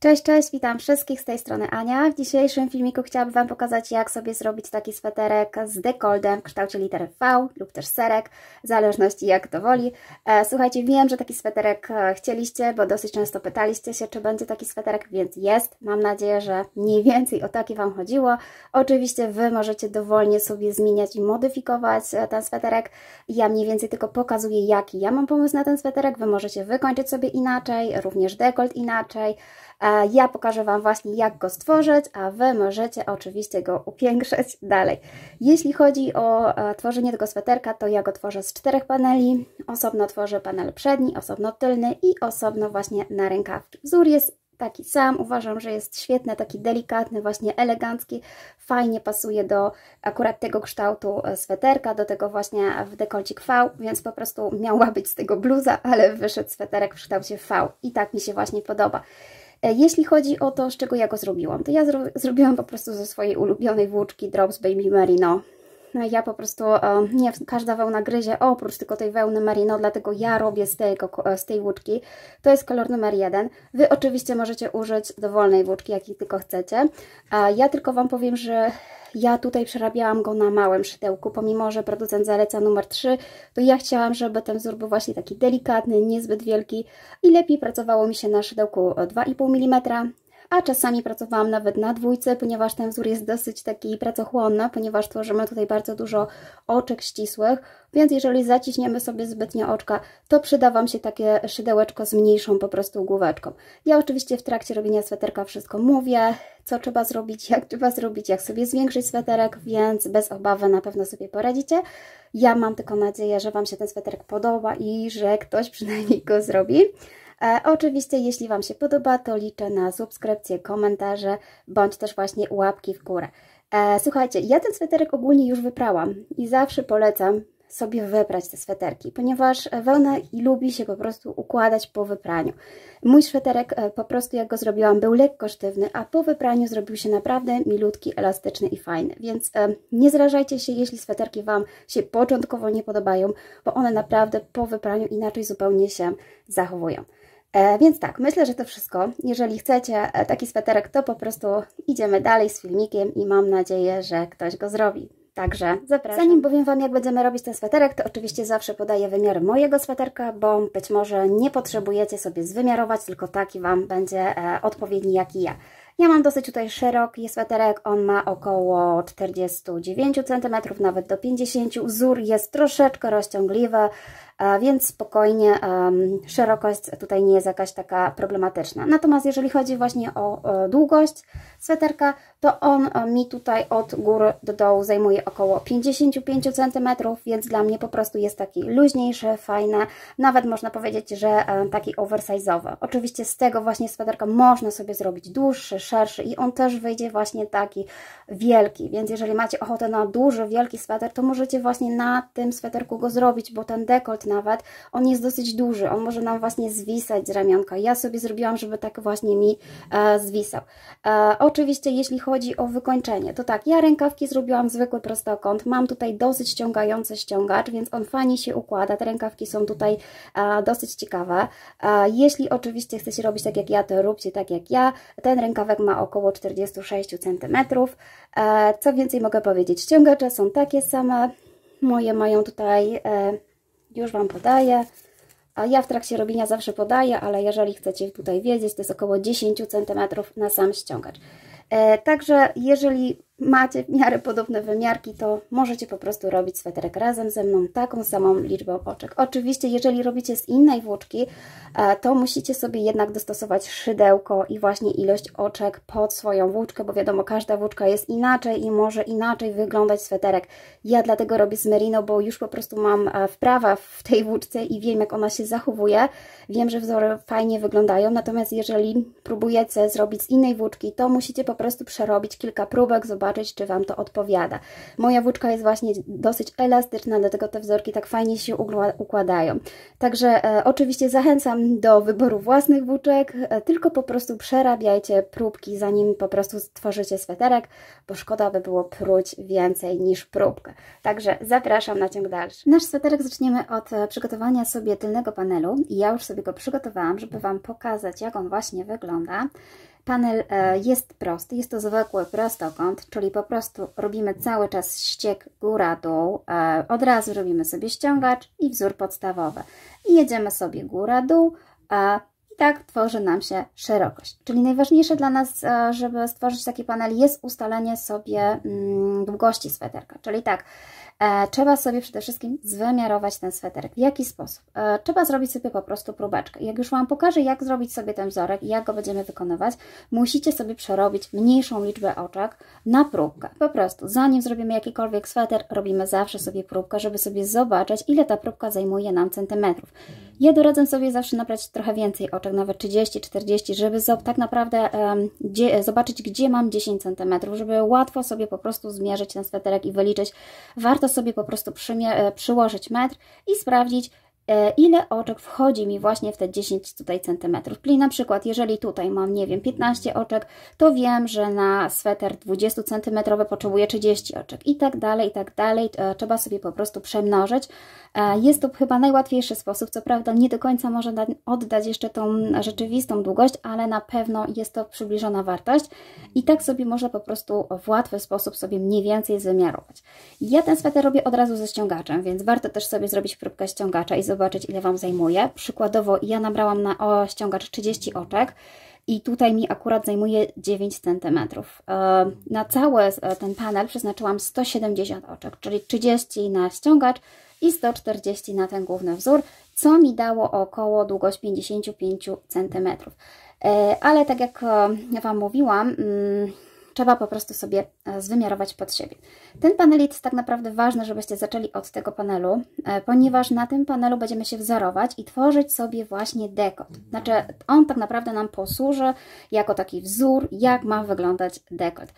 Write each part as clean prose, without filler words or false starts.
Cześć, cześć, witam wszystkich, z tej strony Ania. W dzisiejszym filmiku chciałabym Wam pokazać, jak sobie zrobić taki sweterek z dekoltem w kształcie litery V lub też serek, w zależności jak to woli. Słuchajcie, wiem, że taki sweterek chcieliście, bo dosyć często pytaliście się, czy będzie taki sweterek, więc jest. Mam nadzieję, że mniej więcej o taki Wam chodziło. Oczywiście Wy możecie dowolnie sobie zmieniać i modyfikować ten sweterek. Ja mniej więcej tylko pokazuję, jaki ja mam pomysł na ten sweterek. Wy możecie wykończyć sobie inaczej, również dekolt inaczej. Ja pokażę Wam właśnie, jak go stworzyć, a Wy możecie oczywiście go upiększyć dalej. Jeśli chodzi o tworzenie tego sweterka, to ja go tworzę z 4 paneli. Osobno tworzę panel przedni, osobno tylny i osobno właśnie na rękawki. Wzór jest taki sam, uważam, że jest świetny, taki delikatny, właśnie elegancki, fajnie pasuje do akurat tego kształtu sweterka, do tego właśnie w dekolcik V, więc po prostu miała być z tego bluza, ale wyszedł sweterek w kształcie V i tak mi się właśnie podoba. Jeśli chodzi o to, z czego ja go zrobiłam, to ja zrobiłam po prostu ze swojej ulubionej włóczki Drops Baby Merino. Ja po prostu, nie każda wełna gryzie, oprócz tylko tej wełny merino, dlatego ja robię z tej włóczki. To jest kolor numer 1. Wy oczywiście możecie użyć dowolnej włóczki, jakiej tylko chcecie. Ja tylko Wam powiem, że ja tutaj przerabiałam go na małym szydełku, pomimo że producent zaleca numer 3, to ja chciałam, żeby ten wzór był właśnie taki delikatny, niezbyt wielki i lepiej pracowało mi się na szydełku 2,5 mm. A czasami pracowałam nawet na 2, ponieważ ten wzór jest dosyć taki pracochłonny, ponieważ tworzymy tutaj bardzo dużo oczek ścisłych, więc jeżeli zaciśniemy sobie zbytnio oczka, to przyda Wam się takie szydełeczko z mniejszą po prostu główeczką. Ja oczywiście w trakcie robienia sweterka wszystko mówię, co trzeba zrobić, jak sobie zwiększyć sweterek, więc bez obawy na pewno sobie poradzicie. Ja mam tylko nadzieję, że Wam się ten sweterek podoba i że ktoś przynajmniej go zrobi. Oczywiście, jeśli Wam się podoba, to liczę na subskrypcje, komentarze, bądź też właśnie łapki w górę. Słuchajcie, ja ten sweterek ogólnie już wyprałam i zawsze polecam sobie wyprać te sweterki, ponieważ wełna lubi się po prostu układać po wypraniu. Mój sweterek po prostu jak go zrobiłam był lekko sztywny, a po wypraniu zrobił się naprawdę milutki, elastyczny i fajny, więc nie zrażajcie się, jeśli sweterki Wam się początkowo nie podobają, bo one naprawdę po wypraniu inaczej zupełnie się zachowują. Więc tak, myślę, że to wszystko. Jeżeli chcecie taki sweterek, to po prostu idziemy dalej z filmikiem i mam nadzieję, że ktoś go zrobi. Także zapraszam. Zanim powiem Wam, jak będziemy robić ten sweterek, to oczywiście zawsze podaję wymiar mojego sweterka, bo być może nie potrzebujecie sobie zwymiarować, tylko taki Wam będzie odpowiedni jak i ja. Ja mam dosyć tutaj szeroki sweterek, on ma około 49 cm, nawet do 50 cm. Wzór jest troszeczkę rozciągliwy, więc spokojnie szerokość tutaj nie jest jakaś taka problematyczna. Natomiast jeżeli chodzi właśnie o długość sweterka, to on mi tutaj od góry do dołu zajmuje około 55 cm, więc dla mnie po prostu jest taki luźniejszy, fajny, nawet można powiedzieć, że taki oversize'owy. Oczywiście z tego właśnie sweterka można sobie zrobić dłuższy, szerszy i on też wyjdzie właśnie taki wielki, więc jeżeli macie ochotę na duży, wielki sweter, to możecie właśnie na tym sweterku go zrobić, bo ten dekolt nawet, on jest dosyć duży, on może nam właśnie zwisać z ramionka. Ja sobie zrobiłam, żeby tak właśnie mi zwisał. Oczywiście jeśli chodzi o wykończenie, to tak, ja rękawki zrobiłam zwykły prostokąt, mam tutaj dosyć ściągający ściągacz, więc on fajnie się układa, te rękawki są tutaj dosyć ciekawe. Jeśli oczywiście chcecie robić tak jak ja, to róbcie tak jak ja. Ten rękawek ma około 46 cm. Co więcej mogę powiedzieć, ściągacze są takie same, moje mają tutaj, już Wam podaję, a ja w trakcie robienia zawsze podaję, ale jeżeli chcecie tutaj wiedzieć, to jest około 10 cm na sam ściągacz. Także jeżeli macie w miarę podobne wymiarki, to możecie po prostu robić sweterek razem ze mną taką samą liczbą oczek. Oczywiście jeżeli robicie z innej włóczki, to musicie sobie jednak dostosować szydełko i właśnie ilość oczek pod swoją włóczkę, bo wiadomo, każda włóczka jest inaczej i może inaczej wyglądać sweterek. Ja dlatego robię z merino, bo już po prostu mam wprawę w tej włóczce i wiem, jak ona się zachowuje. Wiem, że wzory fajnie wyglądają, natomiast jeżeli próbujecie zrobić z innej włóczki, to musicie po prostu przerobić kilka próbek, zobaczyć, czy Wam to odpowiada. Moja włóczka jest właśnie dosyć elastyczna, dlatego te wzorki tak fajnie się układają. Także oczywiście zachęcam do wyboru własnych włóczek, tylko po prostu przerabiajcie próbki, zanim po prostu stworzycie sweterek, bo szkoda by było pruć więcej niż próbkę. Także zapraszam na ciąg dalszy. Nasz sweterek zaczniemy od przygotowania sobie tylnego panelu i ja już sobie go przygotowałam, żeby Wam pokazać, jak on właśnie wygląda. Panel jest prosty, jest to zwykły prostokąt, czyli po prostu robimy cały czas ścieg góra-dół, od razu robimy sobie ściągacz i wzór podstawowy. I jedziemy sobie góra-dół, i tak tworzy nam się szerokość. Czyli najważniejsze dla nas, żeby stworzyć taki panel, jest ustalenie sobie długości sweterka. Czyli tak, trzeba sobie przede wszystkim wymiarować ten sweterek. W jaki sposób? Trzeba zrobić sobie po prostu próbeczkę. Jak już Wam pokażę, jak zrobić sobie ten wzorek i jak go będziemy wykonywać, musicie sobie przerobić mniejszą liczbę oczek na próbkę. Po prostu, zanim zrobimy jakikolwiek sweter, robimy zawsze sobie próbkę, żeby sobie zobaczyć, ile ta próbka zajmuje nam centymetrów. Ja doradzam sobie zawsze nabrać trochę więcej oczek, nawet 30, 40, żeby tak naprawdę zobaczyć, gdzie mam 10 cm, żeby łatwo sobie po prostu zmierzyć ten sweterek i wyliczyć. Warto sobie po prostu przyłożyć metr i sprawdzić, ile oczek wchodzi mi właśnie w te 10 tutaj centymetrów. Czyli na przykład, jeżeli tutaj mam, nie wiem, 15 oczek, to wiem, że na sweter 20 cm potrzebuję 30 oczek i tak dalej, i tak dalej. Trzeba sobie po prostu przemnożyć. Jest to chyba najłatwiejszy sposób, co prawda nie do końca może oddać jeszcze tą rzeczywistą długość, ale na pewno jest to przybliżona wartość i tak sobie można po prostu w łatwy sposób sobie mniej więcej wymiarować. Ja ten sweter robię od razu ze ściągaczem, więc warto też sobie zrobić próbkę ściągacza i zobaczyć, ile Wam zajmuje. Przykładowo ja nabrałam na ściągacz 30 oczek i tutaj mi akurat zajmuje 9 cm. Na cały ten panel przeznaczyłam 170 oczek, czyli 30 na ściągacz i 140 na ten główny wzór, co mi dało około długość 55 cm. Ale tak jak Wam mówiłam, trzeba po prostu sobie zwymiarować pod siebie. Ten panel jest tak naprawdę ważny, żebyście zaczęli od tego panelu, ponieważ na tym panelu będziemy się wzorować i tworzyć sobie właśnie dekolt. Znaczy, on tak naprawdę nam posłuży jako taki wzór, jak ma wyglądać dekolt.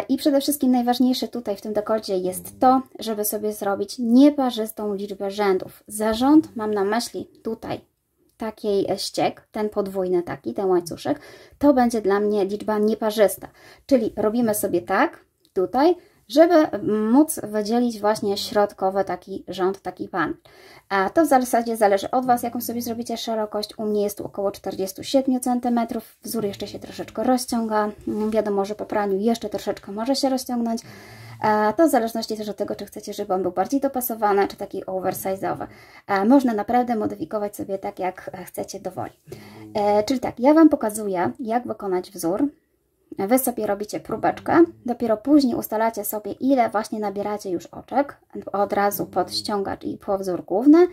I przede wszystkim najważniejsze tutaj w tym dekolcie jest to, żeby sobie zrobić nieparzystą liczbę rzędów. Za rząd mam na myśli tutaj takiej ścieg, ten podwójny taki, ten łańcuszek, to będzie dla mnie liczba nieparzysta. Czyli robimy sobie tak, tutaj, żeby móc wydzielić właśnie środkowy taki rząd, taki panel. A to w zasadzie zależy od Was, jaką sobie zrobicie szerokość. U mnie jest tu około 47 cm. Wzór jeszcze się troszeczkę rozciąga. Wiadomo, że po praniu jeszcze troszeczkę może się rozciągnąć. To w zależności też od tego, czy chcecie, żeby on był bardziej dopasowany, czy taki oversize'owy. Można naprawdę modyfikować sobie tak, jak chcecie dowoli. Czyli tak, ja Wam pokazuję, jak wykonać wzór. Wy sobie robicie próbeczkę, dopiero później ustalacie sobie, ile właśnie nabieracie już oczek, od razu pod ściągacz i po wzór główny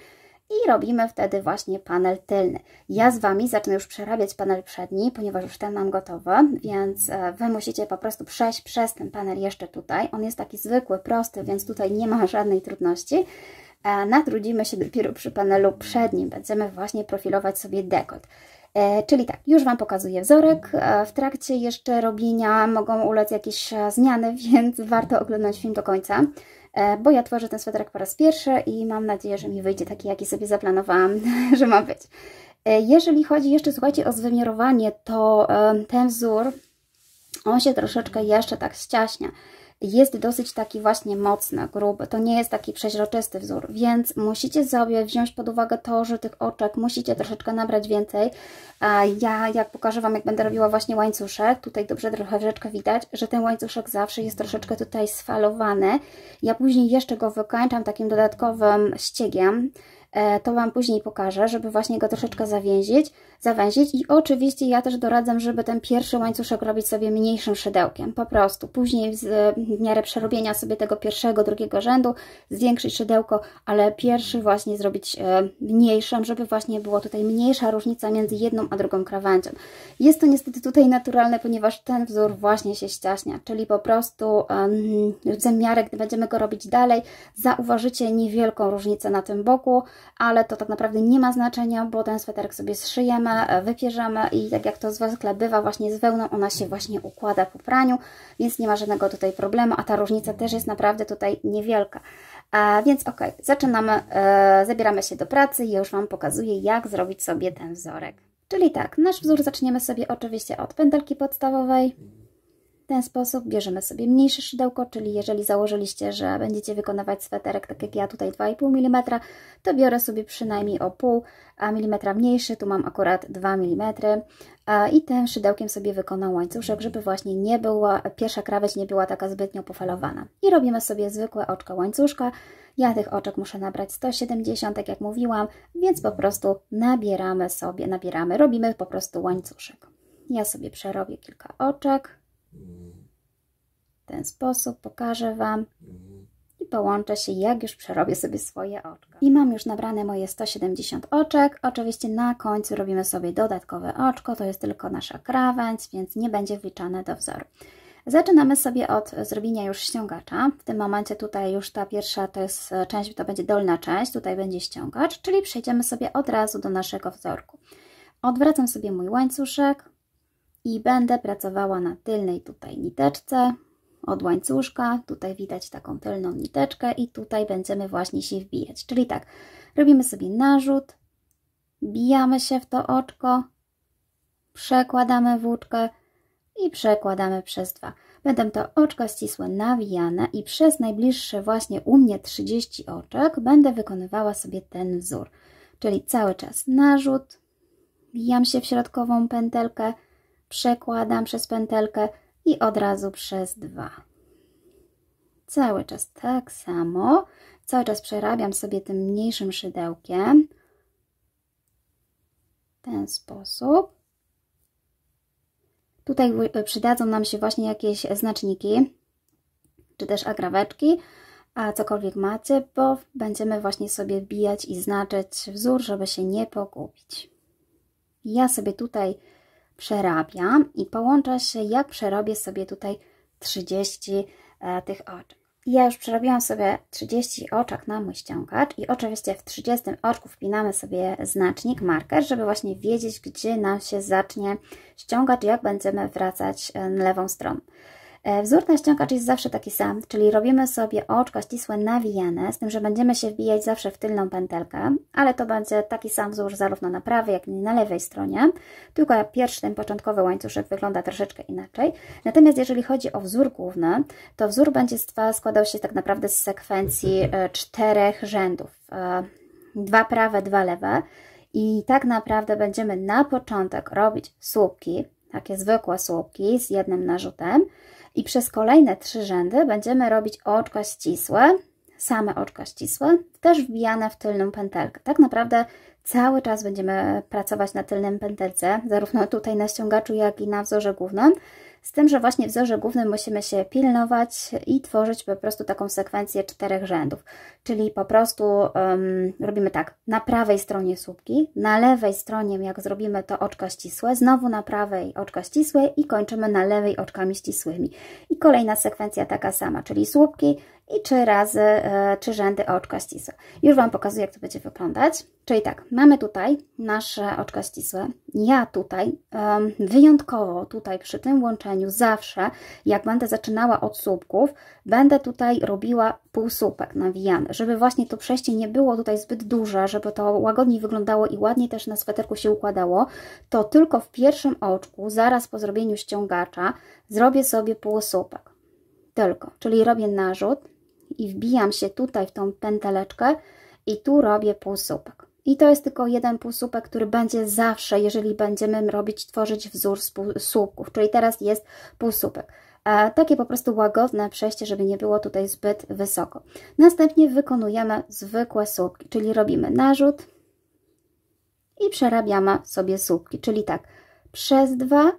i robimy wtedy właśnie panel tylny. Ja z Wami zacznę już przerabiać panel przedni, ponieważ już ten mam gotowy, więc Wy musicie po prostu przejść przez ten panel jeszcze tutaj. On jest taki zwykły, prosty, więc tutaj nie ma żadnej trudności. Natrudzimy się dopiero przy panelu przednim, będziemy właśnie profilować sobie dekolt. Czyli tak, już Wam pokazuję wzorek. W trakcie jeszcze robienia mogą ulec jakieś zmiany, więc warto oglądać film do końca, bo ja tworzę ten sweterek po raz pierwszy i mam nadzieję, że mi wyjdzie taki, jaki sobie zaplanowałam, że ma być. Jeżeli chodzi jeszcze, słuchajcie, o zwymiarowanie, to ten wzór, on się troszeczkę jeszcze tak ściaśnia. Jest dosyć taki właśnie mocny, gruby, to nie jest taki przeźroczysty wzór, więc musicie sobie wziąć pod uwagę to, że tych oczek musicie troszeczkę nabrać więcej. Ja jak pokażę Wam, jak będę robiła właśnie łańcuszek, tutaj dobrze troszeczkę widać, że ten łańcuszek zawsze jest troszeczkę tutaj sfalowany. Ja później jeszcze go wykańczam takim dodatkowym ściegiem. To Wam później pokażę, żeby właśnie go troszeczkę zawęzić i oczywiście ja też doradzam, żeby ten pierwszy łańcuszek robić sobie mniejszym szydełkiem, po prostu. Później w miarę przerobienia sobie tego pierwszego, drugiego rzędu zwiększyć szydełko, ale pierwszy właśnie zrobić mniejszym, żeby właśnie było tutaj mniejsza różnica między jedną a drugą krawędzią. Jest to niestety tutaj naturalne, ponieważ ten wzór właśnie się ściaśnia, czyli po prostu w miarę, gdy będziemy go robić dalej, zauważycie niewielką różnicę na tym boku, ale to tak naprawdę nie ma znaczenia, bo ten sweterek sobie zszyjemy, wypierzemy i tak jak to zwykle bywa właśnie z wełną, ona się właśnie układa po praniu, więc nie ma żadnego tutaj problemu, a ta różnica też jest naprawdę tutaj niewielka. Więc ok, zaczynamy, zabieramy się do pracy i już Wam pokazuję, jak zrobić sobie ten wzorek. Czyli tak, nasz wzór zaczniemy sobie oczywiście od pętelki podstawowej. ten sposób bierzemy sobie mniejsze szydełko, czyli jeżeli założyliście, że będziecie wykonywać sweterek, tak jak ja tutaj 2,5 mm, to biorę sobie przynajmniej o pół milimetra mniejszy, tu mam akurat 2 mm i tym szydełkiem sobie wykonam łańcuszek, żeby właśnie nie była, pierwsza krawędź nie była taka zbytnio pofalowana. I robimy sobie zwykłe oczka łańcuszka. Ja tych oczek muszę nabrać 170, tak jak mówiłam, więc po prostu robimy po prostu łańcuszek. Ja sobie przerobię kilka oczek. W ten sposób pokażę Wam i połączę się, jak już przerobię sobie swoje oczka. I mam już nabrane moje 170 oczek. Oczywiście na końcu robimy sobie dodatkowe oczko, to jest tylko nasza krawędź, więc nie będzie wliczane do wzoru. Zaczynamy sobie od zrobienia już ściągacza. W tym momencie tutaj już ta pierwsza to jest część, to będzie dolna część, tutaj będzie ściągacz, czyli przejdziemy sobie od razu do naszego wzorku. Odwracam sobie mój łańcuszek i będę pracowała na tylnej tutaj niteczce od łańcuszka. Tutaj widać taką tylną niteczkę i tutaj będziemy właśnie się wbijać. Czyli tak, robimy sobie narzut, wbijamy się w to oczko, przekładamy włóczkę i przekładamy przez 2. Będą to oczka ścisłe nawijane i przez najbliższe właśnie u mnie 30 oczek będę wykonywała sobie ten wzór. Czyli cały czas narzut, wbijam się w środkową pętelkę, przekładam przez pętelkę i od razu przez 2. Cały czas tak samo, cały czas przerabiam sobie tym mniejszym szydełkiem. W ten sposób. Tutaj przydadzą nam się właśnie jakieś znaczniki, czy też agraweczki, a cokolwiek macie, bo będziemy właśnie sobie wbijać i znaczyć wzór, żeby się nie pogubić. Ja sobie tutaj przerabiam i połączę się, jak przerobię sobie tutaj 30 tych oczek. Ja już przerobiłam sobie 30 oczek na mój ściągacz i oczywiście w 30 oczku wpinamy sobie znacznik, marker, żeby właśnie wiedzieć, gdzie nam się zacznie ściągacz, jak będziemy wracać lewą stroną. Wzór na ściągacz jest zawsze taki sam, czyli robimy sobie oczka ścisłe nawijane, z tym, że będziemy się wbijać zawsze w tylną pętelkę, ale to będzie taki sam wzór zarówno na prawej, jak i na lewej stronie, tylko pierwszy, ten początkowy łańcuszek wygląda troszeczkę inaczej. Natomiast jeżeli chodzi o wzór główny, to wzór będzie składał się tak naprawdę z sekwencji 4 rzędów, 2 prawe, 2 lewe i tak naprawdę będziemy na początek robić słupki, takie zwykłe słupki z jednym narzutem, i przez kolejne 3 rzędy będziemy robić oczka ścisłe, same oczka ścisłe, też wbijane w tylną pętelkę. Tak naprawdę cały czas będziemy pracować na tylnym pętelce, zarówno tutaj na ściągaczu, jak i na wzorze głównym. Z tym, że właśnie w wzorze głównym musimy się pilnować i tworzyć po prostu taką sekwencję 4 rzędów. Czyli po prostu robimy tak, na prawej stronie słupki, na lewej stronie jak zrobimy to oczka ścisłe, znowu na prawej oczka ścisłe i kończymy na lewej oczkami ścisłymi. I kolejna sekwencja taka sama, czyli słupki i 3 rzędy oczka ścisłe. Już Wam pokazuję, jak to będzie wyglądać. Czyli tak, mamy tutaj nasze oczka ścisłe. Ja tutaj wyjątkowo tutaj przy tym łączeniu zawsze, jak będę zaczynała od słupków, będę tutaj robiła półsłupek nawijany, żeby właśnie to przejście nie było tutaj zbyt duże, żeby to łagodniej wyglądało i ładniej też na sweterku się układało, to tylko w pierwszym oczku, zaraz po zrobieniu ściągacza, zrobię sobie półsłupek. Tylko, czyli robię narzut i wbijam się tutaj w tą pęteleczkę i tu robię półsłupek. I to jest tylko jeden półsłupek, który będzie zawsze, jeżeli będziemy tworzyć wzór z słupków, czyli teraz jest półsłupek. Takie po prostu łagodne przejście, żeby nie było tutaj zbyt wysoko. Następnie wykonujemy zwykłe słupki, czyli robimy narzut i przerabiamy sobie słupki, czyli tak przez 2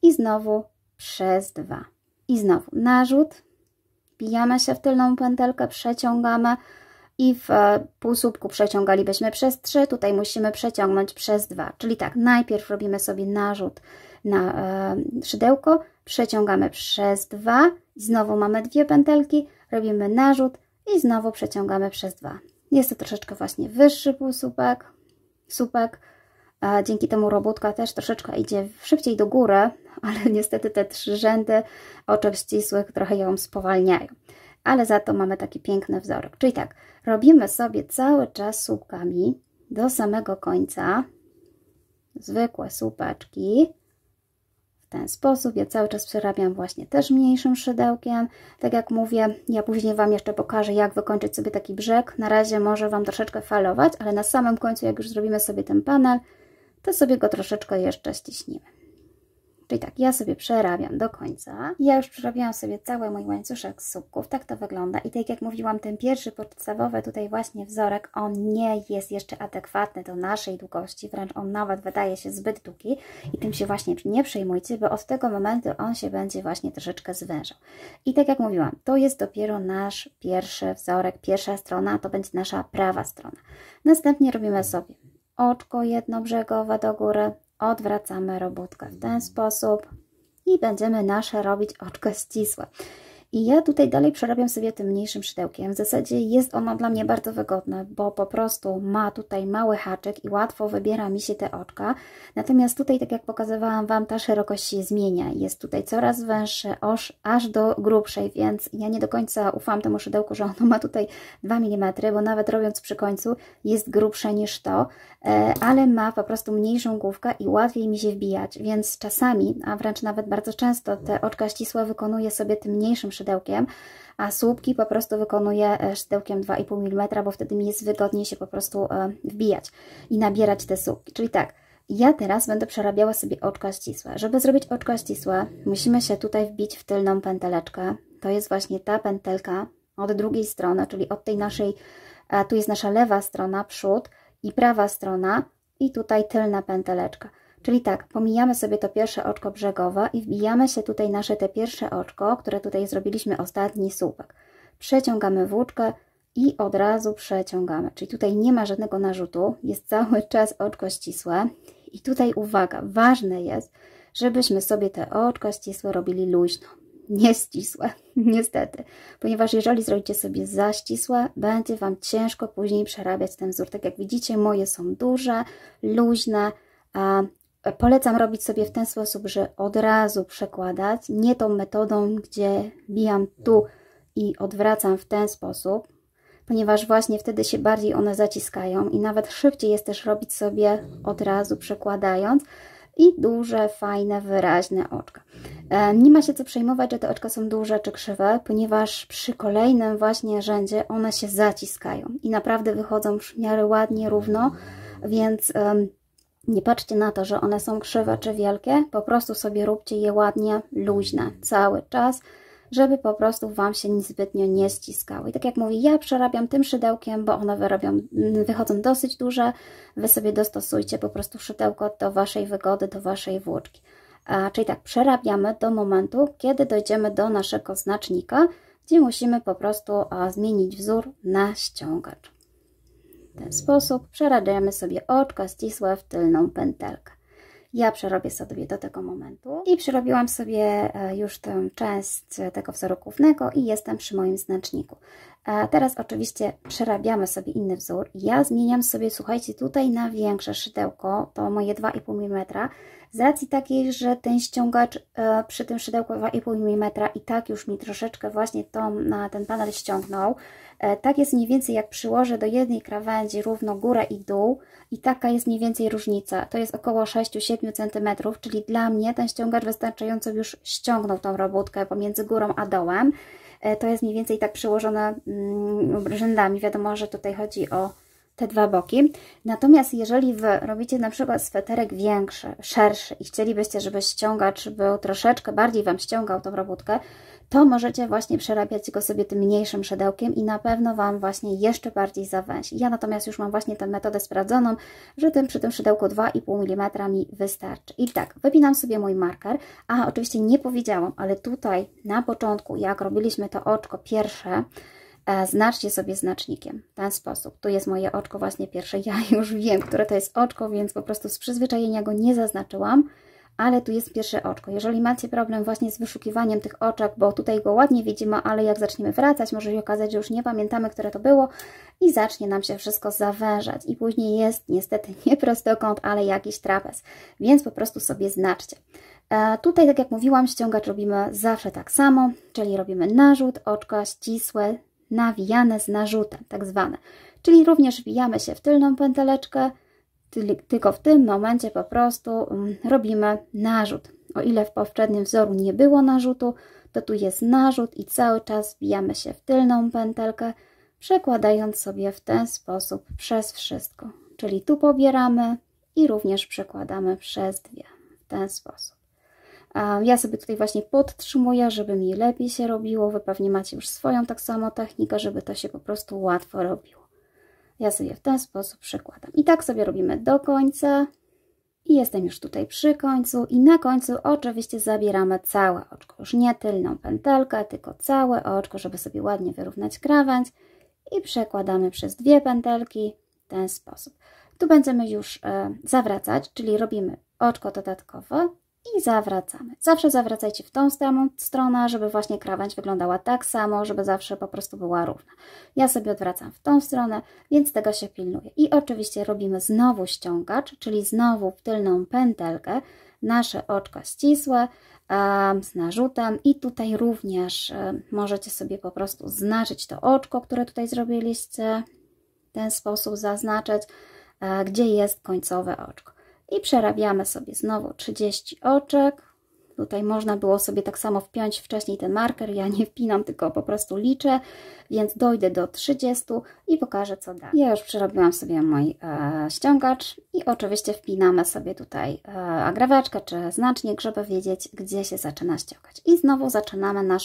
i znowu przez 2 i znowu narzut, wbijamy się w tylną pętelkę, przeciągamy i w półsłupku przeciągalibyśmy przez 3, tutaj musimy przeciągnąć przez 2, czyli tak, najpierw robimy sobie narzut na szydełko, przeciągamy przez 2 i znowu mamy 2 pętelki, robimy narzut i znowu przeciągamy przez 2. Jest to troszeczkę właśnie wyższy półsłupek, słupek, dzięki temu robótka też troszeczkę idzie szybciej do góry, ale niestety te 3 rzędy oczek ścisłych trochę ją spowalniają. Ale za to mamy taki piękny wzorek. Czyli tak, robimy sobie cały czas słupkami do samego końca, zwykłe słupeczki, w ten sposób. Ja cały czas przerabiam właśnie też mniejszym szydełkiem. Tak jak mówię, ja później Wam jeszcze pokażę, jak wykończyć sobie taki brzeg. Na razie może Wam troszeczkę falować, ale na samym końcu, jak już zrobimy sobie ten panel, to sobie go troszeczkę jeszcze ściśnimy. Czyli tak, ja sobie przerabiam do końca. Ja już przerabiałam sobie cały mój łańcuszek z słupków, tak to wygląda. I tak jak mówiłam, ten pierwszy podstawowy tutaj właśnie wzorek, on nie jest jeszcze adekwatny do naszej długości, wręcz on nawet wydaje się zbyt długi i tym się właśnie nie przejmujcie, bo od tego momentu on się będzie właśnie troszeczkę zwężał. I tak jak mówiłam, to jest dopiero nasz pierwszy wzorek, pierwsza strona, to będzie nasza prawa strona. Następnie robimy sobie oczko jednobrzegowe do góry, odwracamy robótkę w ten sposób i będziemy nasze robić oczko ścisłe. I ja tutaj dalej przerabiam sobie tym mniejszym szydełkiem. W zasadzie jest ono dla mnie bardzo wygodne, bo po prostu ma tutaj mały haczyk i łatwo wybiera mi się te oczka. Natomiast tutaj, tak jak pokazywałam Wam, ta szerokość się zmienia. Jest tutaj coraz węższe, aż do grubszej, więc ja nie do końca ufam temu szydełku, że ono ma tutaj 2 mm, bo nawet robiąc przy końcu jest grubsze niż to, ale ma po prostu mniejszą główkę i łatwiej mi się wbijać, więc czasami, a wręcz nawet bardzo często te oczka ścisłe wykonuję sobie tym mniejszym szydełkiem, a słupki po prostu wykonuję szydełkiem 2,5 mm, bo wtedy mi jest wygodniej się po prostu wbijać i nabierać te słupki. Czyli tak, ja teraz będę przerabiała sobie oczka ścisłe. Żeby zrobić oczka ścisłe, musimy się tutaj wbić w tylną pęteleczkę. To jest właśnie ta pętelka od drugiej strony, czyli od tej naszej, tu jest nasza lewa strona, przód i prawa strona i tutaj tylna pęteleczka. Czyli tak, pomijamy sobie to pierwsze oczko brzegowe i wbijamy się tutaj nasze te pierwsze oczko, które tutaj zrobiliśmy ostatni słupek. Przeciągamy włóczkę i od razu przeciągamy. Czyli tutaj nie ma żadnego narzutu, jest cały czas oczko ścisłe. I tutaj uwaga, ważne jest, żebyśmy sobie te oczka ścisłe robili luźno. Nie ścisłe, niestety, ponieważ jeżeli zrobicie sobie za ścisłe, będzie Wam ciężko później przerabiać ten wzór. Tak jak widzicie, moje są duże, luźne, polecam robić sobie w ten sposób, że od razu przekładać, nie tą metodą, gdzie bijam tu i odwracam w ten sposób, ponieważ właśnie wtedy się bardziej one zaciskają i nawet szybciej jest też robić sobie od razu przekładając i duże, fajne, wyraźne oczka. Nie ma się co przejmować, że te oczka są duże czy krzywe, ponieważ przy kolejnym właśnie rzędzie one się zaciskają i naprawdę wychodzą w miarę ładnie, równo, więc nie patrzcie na to, że one są krzywe czy wielkie, po prostu sobie róbcie je ładnie, luźne cały czas, żeby po prostu Wam się zbytnio nie ściskały. I tak jak mówię, ja przerabiam tym szydełkiem, bo one wychodzą dosyć duże. Wy sobie dostosujcie po prostu szydełko do Waszej wygody, do Waszej włóczki. Czyli tak, przerabiamy do momentu, kiedy dojdziemy do naszego znacznika, gdzie musimy po prostu zmienić wzór na ściągacz. W ten sposób przerabiamy sobie oczka ścisłe w tylną pętelkę. Ja przerobię sobie do tego momentu i przerobiłam sobie już tę część tego wzoru głównego i jestem przy moim znaczniku. Teraz oczywiście przerabiamy sobie inny wzór. Ja zmieniam sobie, słuchajcie, tutaj na większe szydełko, to moje 2,5 mm, z racji takiej, że ten ściągacz przy tym szydełku 2,5 mm i tak już mi troszeczkę właśnie ten panel ściągnął. Tak jest mniej więcej, jak przyłożę do jednej krawędzi równo górę i dół i taka jest mniej więcej różnica. To jest około 6-7 cm, czyli dla mnie ten ściągacz wystarczająco już ściągnął tą robótkę pomiędzy górą a dołem. To jest mniej więcej tak przyłożone rzędami. Wiadomo, że tutaj chodzi o te dwa boki. Natomiast jeżeli Wy robicie na przykład sweterek większy, szerszy i chcielibyście, żeby ściągacz był troszeczkę bardziej Wam ściągał tą robótkę, to możecie właśnie przerabiać go sobie tym mniejszym szydełkiem i na pewno Wam właśnie jeszcze bardziej zawęzi. Ja natomiast już mam właśnie tę metodę sprawdzoną, że przy tym szydełku 2,5 mm mi wystarczy. I tak, wypinam sobie mój marker. Oczywiście nie powiedziałam, ale tutaj na początku, jak robiliśmy to oczko pierwsze, znaczcie sobie znacznikiem w ten sposób. Tu jest moje oczko właśnie pierwsze. Ja już wiem, które to jest oczko, więc po prostu z przyzwyczajenia go nie zaznaczyłam, ale tu jest pierwsze oczko. Jeżeli macie problem właśnie z wyszukiwaniem tych oczek, bo tutaj go ładnie widzimy, ale jak zaczniemy wracać, może się okazać, że już nie pamiętamy, które to było i zacznie nam się wszystko zawężać. I później jest niestety nie prostokąt, ale jakiś trapez. Więc po prostu sobie znaczcie. Tutaj, tak jak mówiłam, ściągacz robimy zawsze tak samo, czyli robimy narzut, oczka ścisłe, nawijane z narzutem, tak zwane. Czyli również wbijamy się w tylną pęteleczkę, tylko w tym momencie po prostu robimy narzut. O ile w poprzednim wzoru nie było narzutu, to tu jest narzut i cały czas wbijamy się w tylną pętelkę, przekładając sobie w ten sposób przez wszystko. Czyli tu pobieramy i również przekładamy przez dwie w ten sposób. Ja sobie tutaj właśnie podtrzymuję, żeby mi lepiej się robiło. Wy pewnie macie już swoją tak samo technikę, żeby to się po prostu łatwo robiło. Ja sobie w ten sposób przekładam. I tak sobie robimy do końca. I jestem już tutaj przy końcu. I na końcu oczywiście zabieramy całe oczko. Już nie tylną pętelkę, tylko całe oczko, żeby sobie ładnie wyrównać krawędź. I przekładamy przez dwie pętelki w ten sposób. Tu będziemy już zawracać, czyli robimy oczko dodatkowe i zawracamy. Zawsze zawracajcie w tą samą stronę, żeby właśnie krawędź wyglądała tak samo, żeby zawsze po prostu była równa. Ja sobie odwracam w tą stronę, więc tego się pilnuję. I oczywiście robimy znowu ściągacz, czyli znowu w tylną pętelkę, nasze oczka ścisłe z narzutem i tutaj również możecie sobie po prostu znaczyć to oczko, które tutaj zrobiliście, w ten sposób zaznaczyć, gdzie jest końcowe oczko. I przerabiamy sobie znowu 30 oczek. Tutaj można było sobie tak samo wpiąć wcześniej ten marker. Ja nie wpinam, tylko po prostu liczę, więc dojdę do 30 i pokażę, co dalej. Ja już przerobiłam sobie mój ściągacz i oczywiście wpinamy sobie tutaj agraweczkę czy znacznik, żeby wiedzieć, gdzie się zaczyna ściągać. I znowu zaczynamy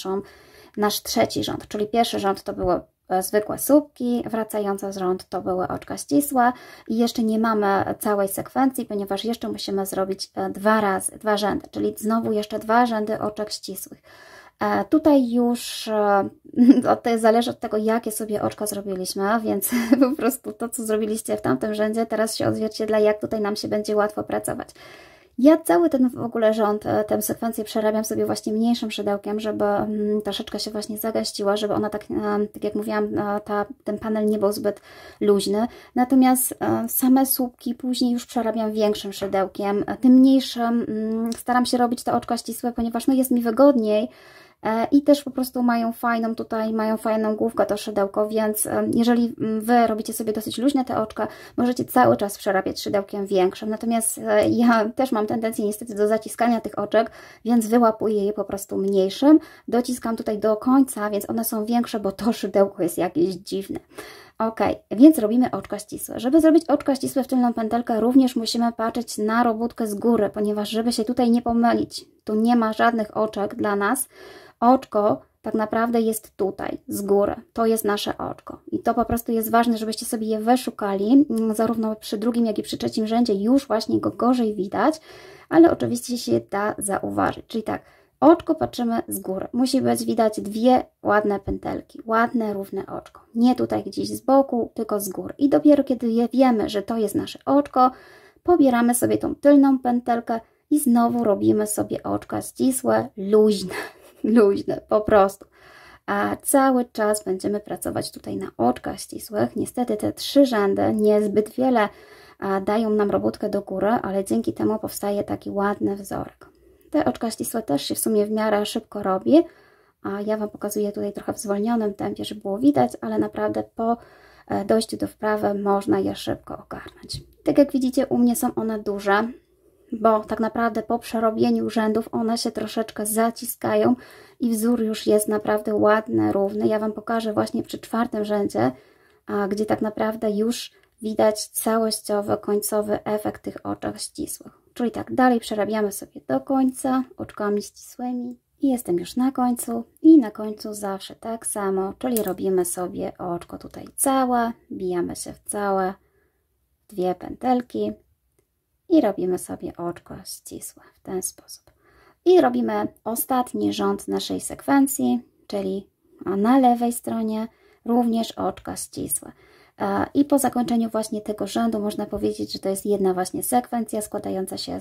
nasz trzeci rząd, czyli pierwszy rząd to było zwykłe słupki, wracające z rząd to były oczka ścisłe i jeszcze nie mamy całej sekwencji, ponieważ jeszcze musimy zrobić dwa rzędy, czyli znowu jeszcze dwa rzędy oczek ścisłych. Tutaj już to zależy od tego, jakie sobie oczka zrobiliśmy, więc po prostu to, co zrobiliście w tamtym rzędzie, teraz się odzwierciedla, jak tutaj nam się będzie łatwo pracować. Ja cały ten w ogóle rząd, tę sekwencję przerabiam sobie właśnie mniejszym szydełkiem, żeby troszeczkę się właśnie zagęściła, żeby ona tak jak mówiłam, ten panel nie był zbyt luźny. Natomiast same słupki później już przerabiam większym szydełkiem. Tym mniejszym staram się robić te oczka ścisłe, ponieważ no jest mi wygodniej. I też po prostu mają fajną główkę to szydełko, więc jeżeli Wy robicie sobie dosyć luźne te oczka, możecie cały czas przerabiać szydełkiem większym. Natomiast ja też mam tendencję niestety do zaciskania tych oczek, więc wyłapuję je po prostu mniejszym. Dociskam tutaj do końca, więc one są większe, bo to szydełko jest jakieś dziwne. Ok, więc robimy oczka ścisłe. Żeby zrobić oczka ścisłe w tylną pętelkę, również musimy patrzeć na robótkę z góry, ponieważ żeby się tutaj nie pomylić, tu nie ma żadnych oczek dla nas. Oczko tak naprawdę jest tutaj, z góry. To jest nasze oczko. I to po prostu jest ważne, żebyście sobie je wyszukali. Zarówno przy drugim, jak i przy trzecim rzędzie już właśnie go gorzej widać, ale oczywiście się da zauważyć. Czyli tak, oczko patrzymy z góry. Musi być widać dwie ładne pętelki, ładne, równe oczko. Nie tutaj gdzieś z boku, tylko z góry. I dopiero kiedy wiemy, że to jest nasze oczko, pobieramy sobie tą tylną pętelkę i znowu robimy sobie oczka ścisłe, luźne. Luźne, po prostu. A cały czas będziemy pracować tutaj na oczkach ścisłych. Niestety te trzy rzędy niezbyt wiele dają nam robótkę do góry, ale dzięki temu powstaje taki ładny wzorek. Te oczka ścisłe też się w sumie w miarę szybko robi, a ja Wam pokazuję tutaj trochę w zwolnionym tempie, żeby było widać, ale naprawdę po dojściu do wprawy można je szybko ogarnąć. Tak jak widzicie, u mnie są one duże, bo tak naprawdę po przerobieniu rzędów one się troszeczkę zaciskają i wzór już jest naprawdę ładny, równy. Ja Wam pokażę właśnie przy czwartym rzędzie, gdzie tak naprawdę już widać całościowy, końcowy efekt tych oczek ścisłych. Czyli tak, dalej przerabiamy sobie do końca oczkami ścisłymi i jestem już na końcu i na końcu zawsze tak samo, czyli robimy sobie oczko tutaj całe, bijamy się w całe dwie pętelki i robimy sobie oczko ścisłe w ten sposób. I robimy ostatni rząd naszej sekwencji, czyli na lewej stronie również oczka ścisłe. I po zakończeniu właśnie tego rzędu można powiedzieć, że to jest jedna właśnie sekwencja składająca się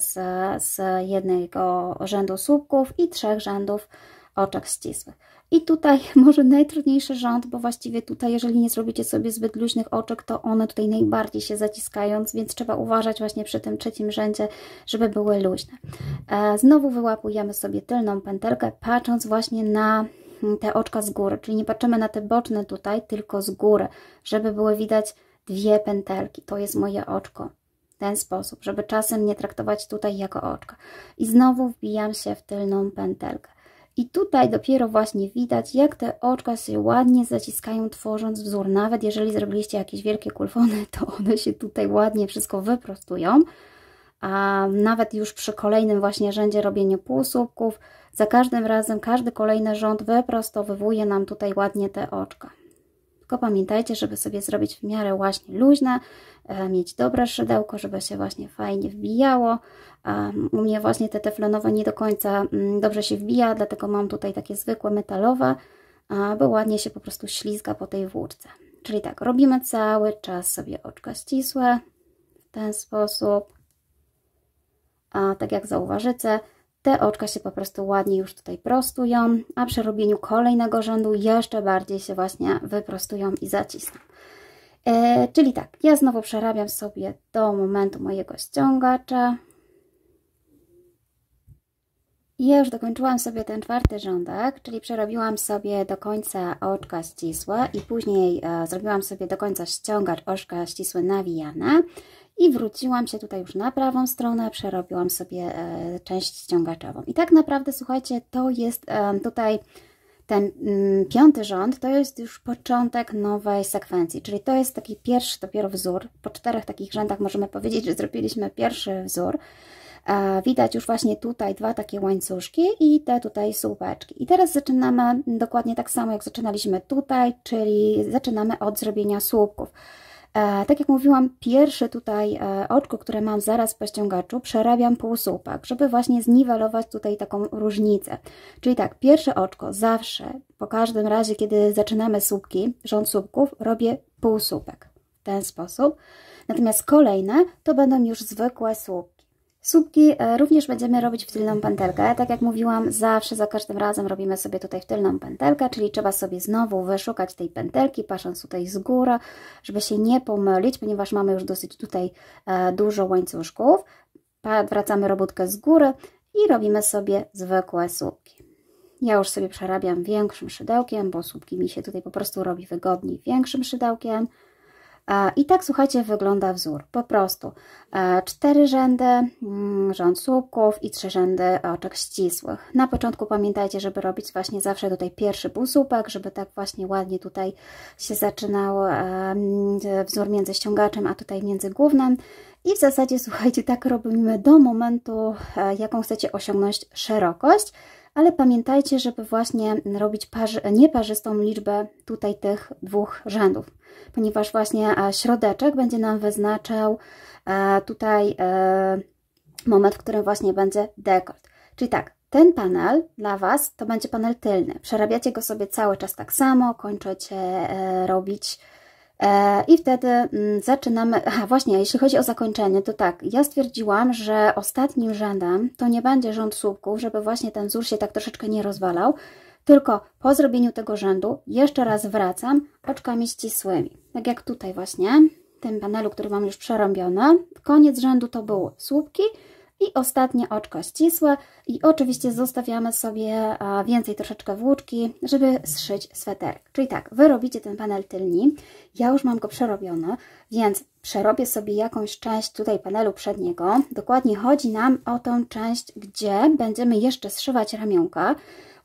z jednego rzędu słupków i trzech rzędów oczek ścisłych. I tutaj może najtrudniejszy rząd, bo właściwie tutaj, jeżeli nie zrobicie sobie zbyt luźnych oczek, to one tutaj najbardziej się zaciskają, więc trzeba uważać właśnie przy tym trzecim rzędzie, żeby były luźne. Znowu wyłapujemy sobie tylną pętelkę, patrząc właśnie na te oczka z góry, czyli nie patrzymy na te boczne tutaj, tylko z góry, żeby były widać dwie pętelki. To jest moje oczko w ten sposób, żeby czasem nie traktować tutaj jako oczka. I znowu wbijam się w tylną pętelkę. I tutaj dopiero właśnie widać, jak te oczka się ładnie zaciskają, tworząc wzór. Nawet jeżeli zrobiliście jakieś wielkie kulfony, to one się tutaj ładnie wszystko wyprostują. A nawet już przy kolejnym właśnie rzędzie robienia półsłupków, za każdym razem, każdy kolejny rząd wyprostowywuje nam tutaj ładnie te oczka. Tylko pamiętajcie, żeby sobie zrobić w miarę właśnie luźne, mieć dobre szydełko, żeby się właśnie fajnie wbijało. U mnie właśnie te teflonowe nie do końca dobrze się wbija, dlatego mam tutaj takie zwykłe metalowe, bo ładnie się po prostu ślizga po tej włóczce. Czyli tak, robimy cały czas sobie oczka ścisłe w ten sposób. A tak jak zauważycie, te oczka się po prostu ładnie już tutaj prostują, a przy robieniu kolejnego rzędu jeszcze bardziej się właśnie wyprostują i zacisną. Czyli tak, ja znowu przerabiam sobie do momentu mojego ściągacza. I ja już dokończyłam sobie ten czwarty rządek, czyli przerobiłam sobie do końca oczka ścisłe i później zrobiłam sobie do końca ściągacz oczka ścisłe nawijane. I wróciłam się tutaj już na prawą stronę, przerobiłam sobie część ściągaczową. I tak naprawdę, słuchajcie, to jest tutaj ten piąty rząd, to jest już początek nowej sekwencji, czyli to jest taki pierwszy dopiero wzór. Po 4 takich rzędach możemy powiedzieć, że zrobiliśmy pierwszy wzór. Widać już właśnie tutaj 2 takie łańcuszki i te tutaj słupeczki. I teraz zaczynamy dokładnie tak samo, jak zaczynaliśmy tutaj, czyli zaczynamy od zrobienia słupków. Tak jak mówiłam, pierwsze tutaj oczko, które mam zaraz po ściągaczu, przerabiam półsłupek, żeby właśnie zniwelować tutaj taką różnicę. Czyli tak, pierwsze oczko zawsze, po każdym razie, kiedy zaczynamy słupki, rząd słupków, robię półsłupek w ten sposób. Natomiast kolejne to będą już zwykłe słupki. Słupki również będziemy robić w tylną pętelkę. Tak jak mówiłam, zawsze za każdym razem robimy sobie tutaj w tylną pętelkę, czyli trzeba sobie znowu wyszukać tej pętelki, patrząc tutaj z góry, żeby się nie pomylić, ponieważ mamy już dosyć tutaj dużo łańcuszków. Wracamy robótkę z góry i robimy sobie zwykłe słupki. Ja już sobie przerabiam większym szydełkiem, bo słupki mi się tutaj po prostu robi wygodniej większym szydełkiem. I tak, słuchajcie, wygląda wzór. Po prostu 4 rzędy, rząd słupków i 3 rzędy oczek ścisłych. Na początku pamiętajcie, żeby robić właśnie zawsze tutaj pierwszy półsłupek, żeby tak właśnie ładnie tutaj się zaczynał wzór między ściągaczem, a tutaj między głównym. I w zasadzie, słuchajcie, tak robimy do momentu, jaką chcecie osiągnąć szerokość. Ale pamiętajcie, żeby właśnie robić nieparzystą liczbę tutaj tych 2 rzędów, ponieważ właśnie środeczek będzie nam wyznaczał tutaj moment, w którym właśnie będzie dekolt. Czyli tak, ten panel dla Was to będzie panel tylny. Przerabiacie go sobie cały czas tak samo, kończycie robić i wtedy zaczynamy. Aha, właśnie, jeśli chodzi o zakończenie, to tak, ja stwierdziłam, że ostatnim rzędem to nie będzie rząd słupków, żeby właśnie ten wzór się tak troszeczkę nie rozwalał, tylko po zrobieniu tego rzędu jeszcze raz wracam oczkami ścisłymi. Tak jak tutaj właśnie, w tym panelu, który mam już przerobiony, koniec rzędu to były słupki i ostatnie oczko ścisłe i oczywiście zostawiamy sobie więcej troszeczkę włóczki, żeby zszyć sweterek. Czyli tak, Wy robicie ten panel tylni, ja już mam go przerobiony, więc przerobię sobie jakąś część tutaj panelu przedniego. Dokładnie chodzi nam o tą część, gdzie będziemy jeszcze zszywać ramionka.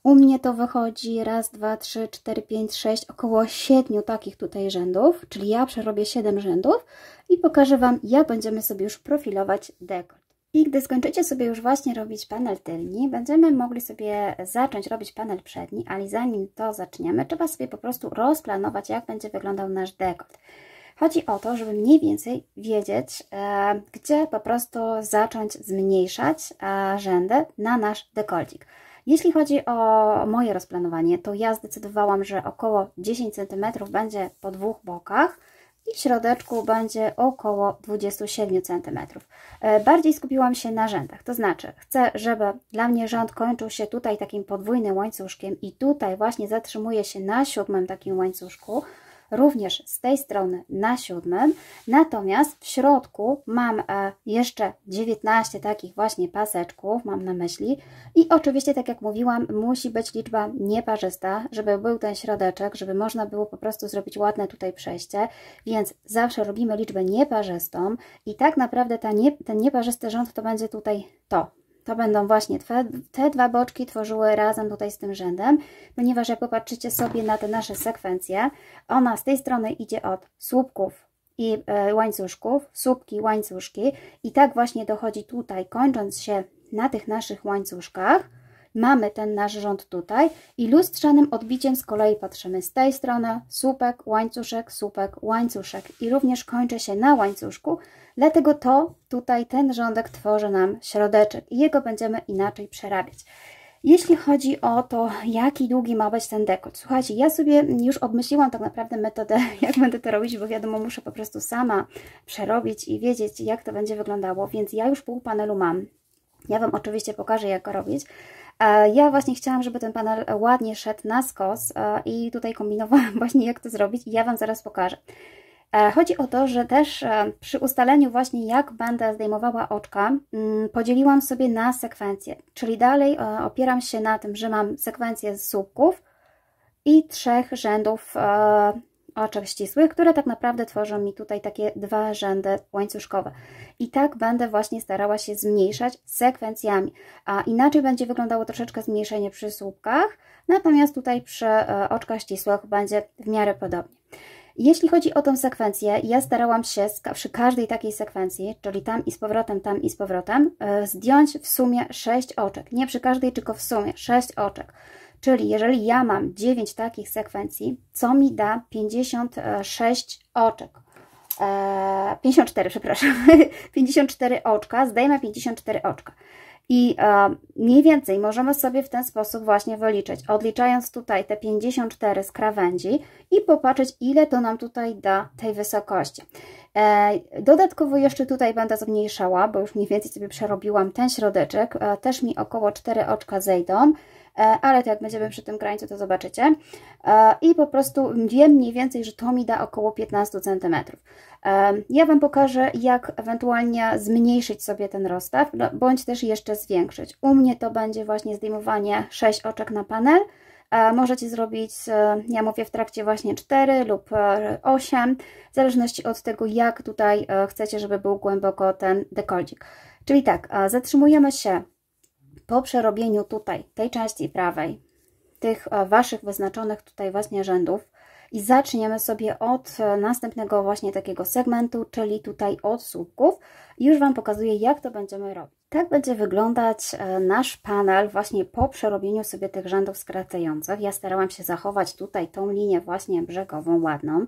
U mnie to wychodzi raz, 2, 3, 4, 5, 6, około 7 takich tutaj rzędów, czyli ja przerobię 7 rzędów i pokażę Wam, jak będziemy sobie już profilować dekolt. I gdy skończycie sobie już właśnie robić panel tylni, będziemy mogli sobie zacząć robić panel przedni, ale zanim to zaczniemy, trzeba sobie po prostu rozplanować, jak będzie wyglądał nasz dekolt. Chodzi o to, żeby mniej więcej wiedzieć, gdzie po prostu zacząć zmniejszać rzędy na nasz dekolcik. Jeśli chodzi o moje rozplanowanie, to ja zdecydowałam, że około 10 cm będzie po 2 bokach i w środeczku będzie około 27 cm. Bardziej skupiłam się na rzędach, to znaczy chcę, żeby dla mnie rząd kończył się tutaj takim podwójnym łańcuszkiem i tutaj właśnie zatrzymuje się na 7 takim łańcuszku, również z tej strony na 7, natomiast w środku mam jeszcze 19 takich właśnie paseczków, mam na myśli, i oczywiście, tak jak mówiłam, musi być liczba nieparzysta, żeby był ten środeczek, żeby można było po prostu zrobić ładne tutaj przejście, więc zawsze robimy liczbę nieparzystą i tak naprawdę ten nieparzysty rząd to będzie tutaj to będą właśnie te dwa boczki tworzyły razem tutaj z tym rzędem, ponieważ jak popatrzycie sobie na te nasze sekwencje, ona z tej strony idzie od słupków i łańcuszków, słupki, łańcuszki i tak właśnie dochodzi tutaj, kończąc się na tych naszych łańcuszkach. Mamy ten nasz rząd tutaj i lustrzanym odbiciem z kolei patrzymy z tej strony, słupek, łańcuszek i również kończy się na łańcuszku, dlatego to tutaj ten rządek tworzy nam środeczek i jego będziemy inaczej przerabiać. Jeśli chodzi o to, jaki długi ma być ten dekolt, słuchajcie, ja sobie już obmyśliłam tak naprawdę metodę, jak będę to robić, bo wiadomo, muszę po prostu sama przerobić i wiedzieć, jak to będzie wyglądało, więc ja już pół panelu mam. Ja Wam oczywiście pokażę, jak go robić. Ja właśnie chciałam, żeby ten panel ładnie szedł na skos i tutaj kombinowałam właśnie, jak to zrobić i ja Wam zaraz pokażę. Chodzi o to, że też przy ustaleniu właśnie, jak będę zdejmowała oczka, podzieliłam sobie na sekwencje, czyli dalej opieram się na tym, że mam sekwencję z słupków i 3 rzędów oczek ścisłych, które tak naprawdę tworzą mi tutaj takie 2 rzędy łańcuszkowe. I tak będę właśnie starała się zmniejszać sekwencjami. A inaczej będzie wyglądało troszeczkę zmniejszenie przy słupkach, natomiast tutaj przy oczkach ścisłych będzie w miarę podobnie. Jeśli chodzi o tą sekwencję, ja starałam się przy każdej takiej sekwencji, czyli tam i z powrotem, zdjąć w sumie 6 oczek. Nie przy każdej, tylko w sumie 6 oczek. Czyli jeżeli ja mam 9 takich sekwencji, co mi da 56 oczek. 54, przepraszam. 54 oczka, zdejmę 54 oczka. I mniej więcej możemy sobie w ten sposób właśnie wyliczyć, odliczając tutaj te 54 z krawędzi i popatrzeć, ile to nam tutaj da tej wysokości. Dodatkowo jeszcze tutaj będę zmniejszała, bo już mniej więcej sobie przerobiłam ten środeczek, też mi około 4 oczka zejdą, ale to jak będziemy przy tym krańcu, to zobaczycie. I po prostu wiem mniej więcej, że to mi da około 15 cm. Ja Wam pokażę, jak ewentualnie zmniejszyć sobie ten rozstaw, bądź też jeszcze zwiększyć. U mnie to będzie właśnie zdejmowanie 6 oczek na panel. Możecie zrobić, ja mówię w trakcie właśnie 4 lub 8, w zależności od tego, jak tutaj chcecie, żeby był głęboko ten dekolcik. Czyli tak, zatrzymujemy się po przerobieniu tutaj tej części prawej, tych Waszych wyznaczonych tutaj właśnie rzędów i zaczniemy sobie od następnego właśnie takiego segmentu, czyli tutaj od słupków. Już Wam pokazuję, jak to będziemy robić. Tak będzie wyglądać nasz panel właśnie po przerobieniu sobie tych rzędów skracających. Ja starałam się zachować tutaj tą linię właśnie brzegową, ładną.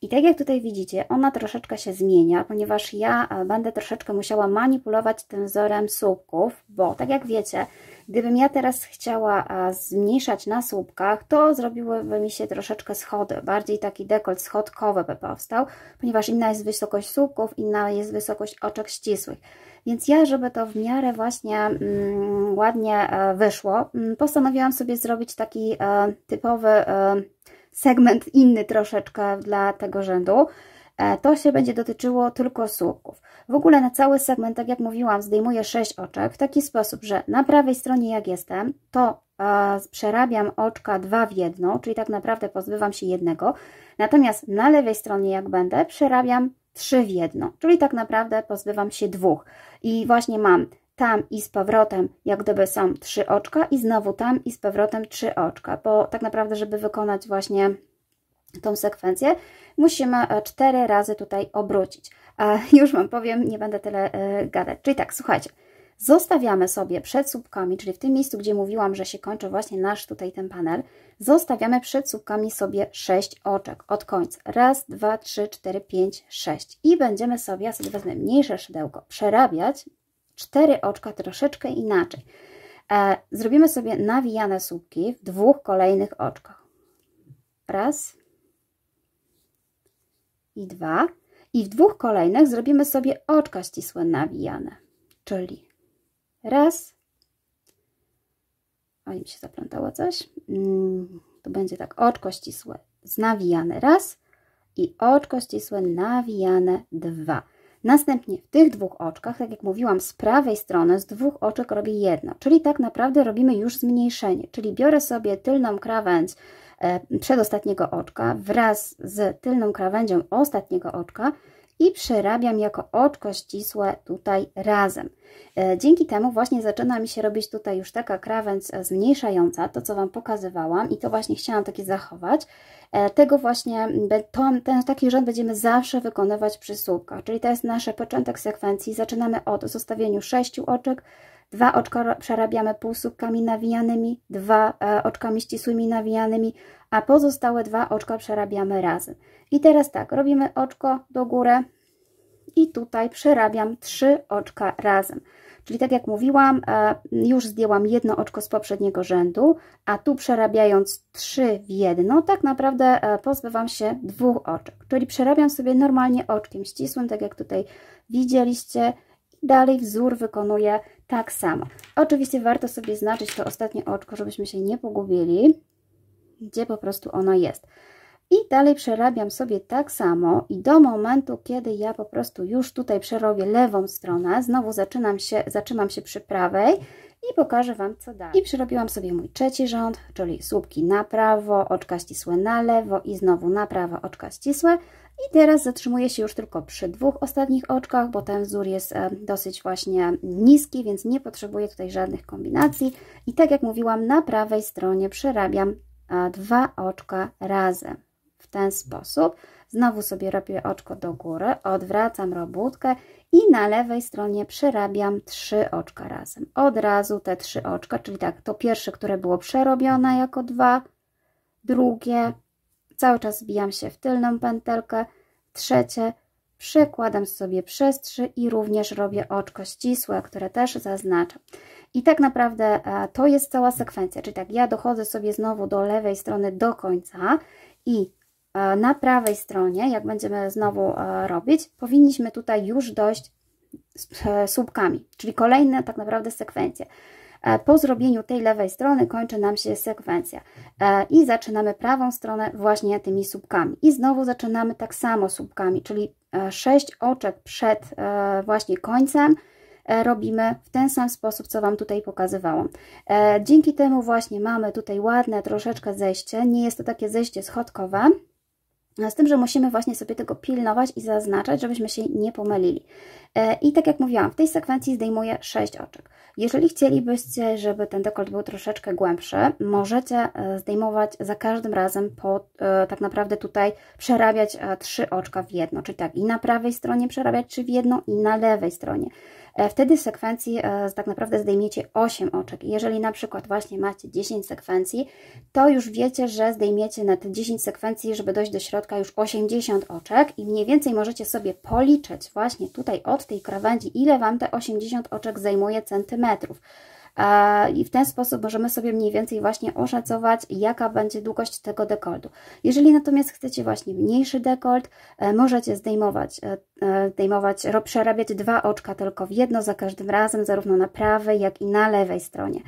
I tak jak tutaj widzicie, ona troszeczkę się zmienia, ponieważ ja będę troszeczkę musiała manipulować tym wzorem słupków, bo tak jak wiecie, gdybym ja teraz chciała zmniejszać na słupkach, to zrobiłyby mi się troszeczkę schody, bardziej taki dekolt schodkowy by powstał, ponieważ inna jest wysokość słupków, inna jest wysokość oczek ścisłych. Więc ja, żeby to w miarę właśnie ładnie wyszło, postanowiłam sobie zrobić taki typowy segment, inny troszeczkę dla tego rzędu. To się będzie dotyczyło tylko słupków. W ogóle na cały segment, tak jak mówiłam, zdejmuję 6 oczek w taki sposób, że na prawej stronie jak jestem, to przerabiam oczka 2 w 1, czyli tak naprawdę pozbywam się jednego. Natomiast na lewej stronie jak będę, przerabiam 3 w 1, czyli tak naprawdę pozbywam się 2. I właśnie mam tam i z powrotem, jak gdyby są 3 oczka i znowu tam i z powrotem 3 oczka, bo tak naprawdę, żeby wykonać właśnie tą sekwencję, musimy 4 razy tutaj obrócić. Już Wam powiem, nie będę tyle gadać. Czyli tak, słuchajcie, zostawiamy sobie przed słupkami, czyli w tym miejscu, gdzie mówiłam, że się kończy właśnie nasz tutaj ten panel, zostawiamy przed słupkami sobie 6 oczek od końca. Raz, 2, 3, 4, 5, 6. I będziemy sobie, ja sobie wezmę mniejsze szydełko, przerabiać 4 oczka troszeczkę inaczej. Zrobimy sobie nawijane słupki w 2 kolejnych oczkach. Raz i 2. I w 2 kolejnych zrobimy sobie oczka ścisłe nawijane. Czyli raz. Oj, mi się zaplątało coś. To będzie tak, oczko ścisłe nawijane raz. i oczko ścisłe nawijane 2. Następnie w tych dwóch oczkach, tak jak mówiłam, z prawej strony z dwóch oczek robię jedno, czyli tak naprawdę robimy już zmniejszenie, czyli biorę sobie tylną krawędź przedostatniego oczka wraz z tylną krawędzią ostatniego oczka i przerabiam jako oczko ścisłe tutaj razem. Dzięki temu właśnie zaczyna mi się robić tutaj już taka krawędź zmniejszająca, to co Wam pokazywałam i to właśnie chciałam takie zachować. Tego właśnie, taki rząd będziemy zawsze wykonywać przy słupkach, czyli to jest nasz początek sekwencji. Zaczynamy od zostawieniu 6 oczek, 2 oczka przerabiamy półsłupkami nawijanymi, 2 oczkami ścisłymi nawijanymi, a pozostałe 2 oczka przerabiamy razem. I teraz tak, robimy oczko do góry i tutaj przerabiam 3 oczka razem. Czyli tak jak mówiłam, już zdjęłam jedno oczko z poprzedniego rzędu, a tu przerabiając 3 w jedno, tak naprawdę pozbywam się 2 oczek. Czyli przerabiam sobie normalnie oczkiem ścisłym, tak jak tutaj widzieliście. Dalej wzór wykonuję tak samo. Oczywiście warto sobie znaczyć to ostatnie oczko, żebyśmy się nie pogubili, gdzie po prostu ono jest. I dalej przerabiam sobie tak samo i do momentu, kiedy ja po prostu już tutaj przerobię lewą stronę, znowu zatrzymam się przy prawej i pokażę Wam co dalej. I przerobiłam sobie mój trzeci rząd, czyli słupki na prawo, oczka ścisłe na lewo i znowu na prawo oczka ścisłe. I teraz zatrzymuję się już tylko przy 2 ostatnich oczkach, bo ten wzór jest dosyć właśnie niski, więc nie potrzebuję tutaj żadnych kombinacji. I tak jak mówiłam, na prawej stronie przerabiam 2 oczka razem. W ten sposób. Znowu sobie robię oczko do góry, odwracam robótkę i na lewej stronie przerabiam 3 oczka razem. Od razu te 3 oczka, czyli tak, to pierwsze, które było przerobione jako 2, drugie, cały czas wbijam się w tylną pętelkę, trzecie, przekładam sobie przez 3 i również robię oczko ścisłe, które też zaznaczam. I tak naprawdę to jest cała sekwencja, czyli tak, ja dochodzę sobie znowu do lewej strony do końca i na prawej stronie, jak będziemy znowu robić, powinniśmy tutaj już dojść z słupkami, czyli kolejne tak naprawdę sekwencje. Po zrobieniu tej lewej strony kończy nam się sekwencja i zaczynamy prawą stronę właśnie tymi słupkami. I znowu zaczynamy tak samo słupkami, czyli 6 oczek przed właśnie końcem robimy w ten sam sposób, co Wam tutaj pokazywałam. Dzięki temu właśnie mamy tutaj ładne troszeczkę zejście, nie jest to takie zejście schodkowe, z tym, że musimy właśnie sobie tego pilnować i zaznaczać, żebyśmy się nie pomylili. I tak jak mówiłam, w tej sekwencji zdejmuję 6 oczek. Jeżeli chcielibyście, żeby ten dekolt był troszeczkę głębszy, możecie zdejmować za każdym razem tak naprawdę tutaj przerabiać 3 oczka w jedno. Czyli tak, i na prawej stronie przerabiać 3 w jedno i na lewej stronie. Wtedy w sekwencji tak naprawdę zdejmiecie 8 oczek. Jeżeli na przykład właśnie macie 10 sekwencji, to już wiecie, że zdejmiecie na te 10 sekwencji, żeby dojść do środka, już 80 oczek i mniej więcej możecie sobie policzyć właśnie tutaj od tej krawędzi, ile Wam te 80 oczek zajmuje centymetrów. I w ten sposób możemy sobie mniej więcej właśnie oszacować, jaka będzie długość tego dekoltu. Jeżeli natomiast chcecie właśnie mniejszy dekolt, możecie przerabiać 2 oczka tylko w jedno za każdym razem, zarówno na prawej, jak i na lewej stronie.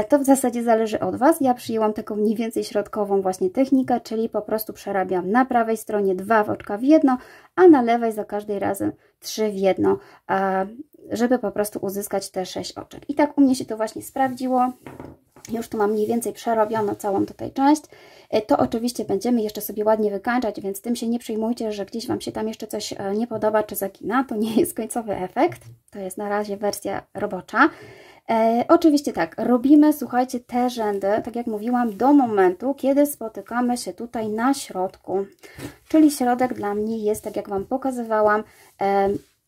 To w zasadzie zależy od Was. Ja przyjęłam taką mniej więcej środkową właśnie technikę, czyli po prostu przerabiam na prawej stronie 2 oczka w jedno, a na lewej za każdym razem 3 w jedno, żeby po prostu uzyskać te 6 oczek. I tak u mnie się to właśnie sprawdziło. Już tu mam mniej więcej przerobioną całą tutaj część. To oczywiście będziemy jeszcze sobie ładnie wykańczać, więc tym się nie przejmujcie, że gdzieś Wam się tam jeszcze coś nie podoba czy zakina. To nie jest końcowy efekt. To jest na razie wersja robocza. Oczywiście tak, robimy, słuchajcie, te rzędy, tak jak mówiłam, do momentu, kiedy spotykamy się tutaj na środku. Czyli środek dla mnie jest, tak jak Wam pokazywałam,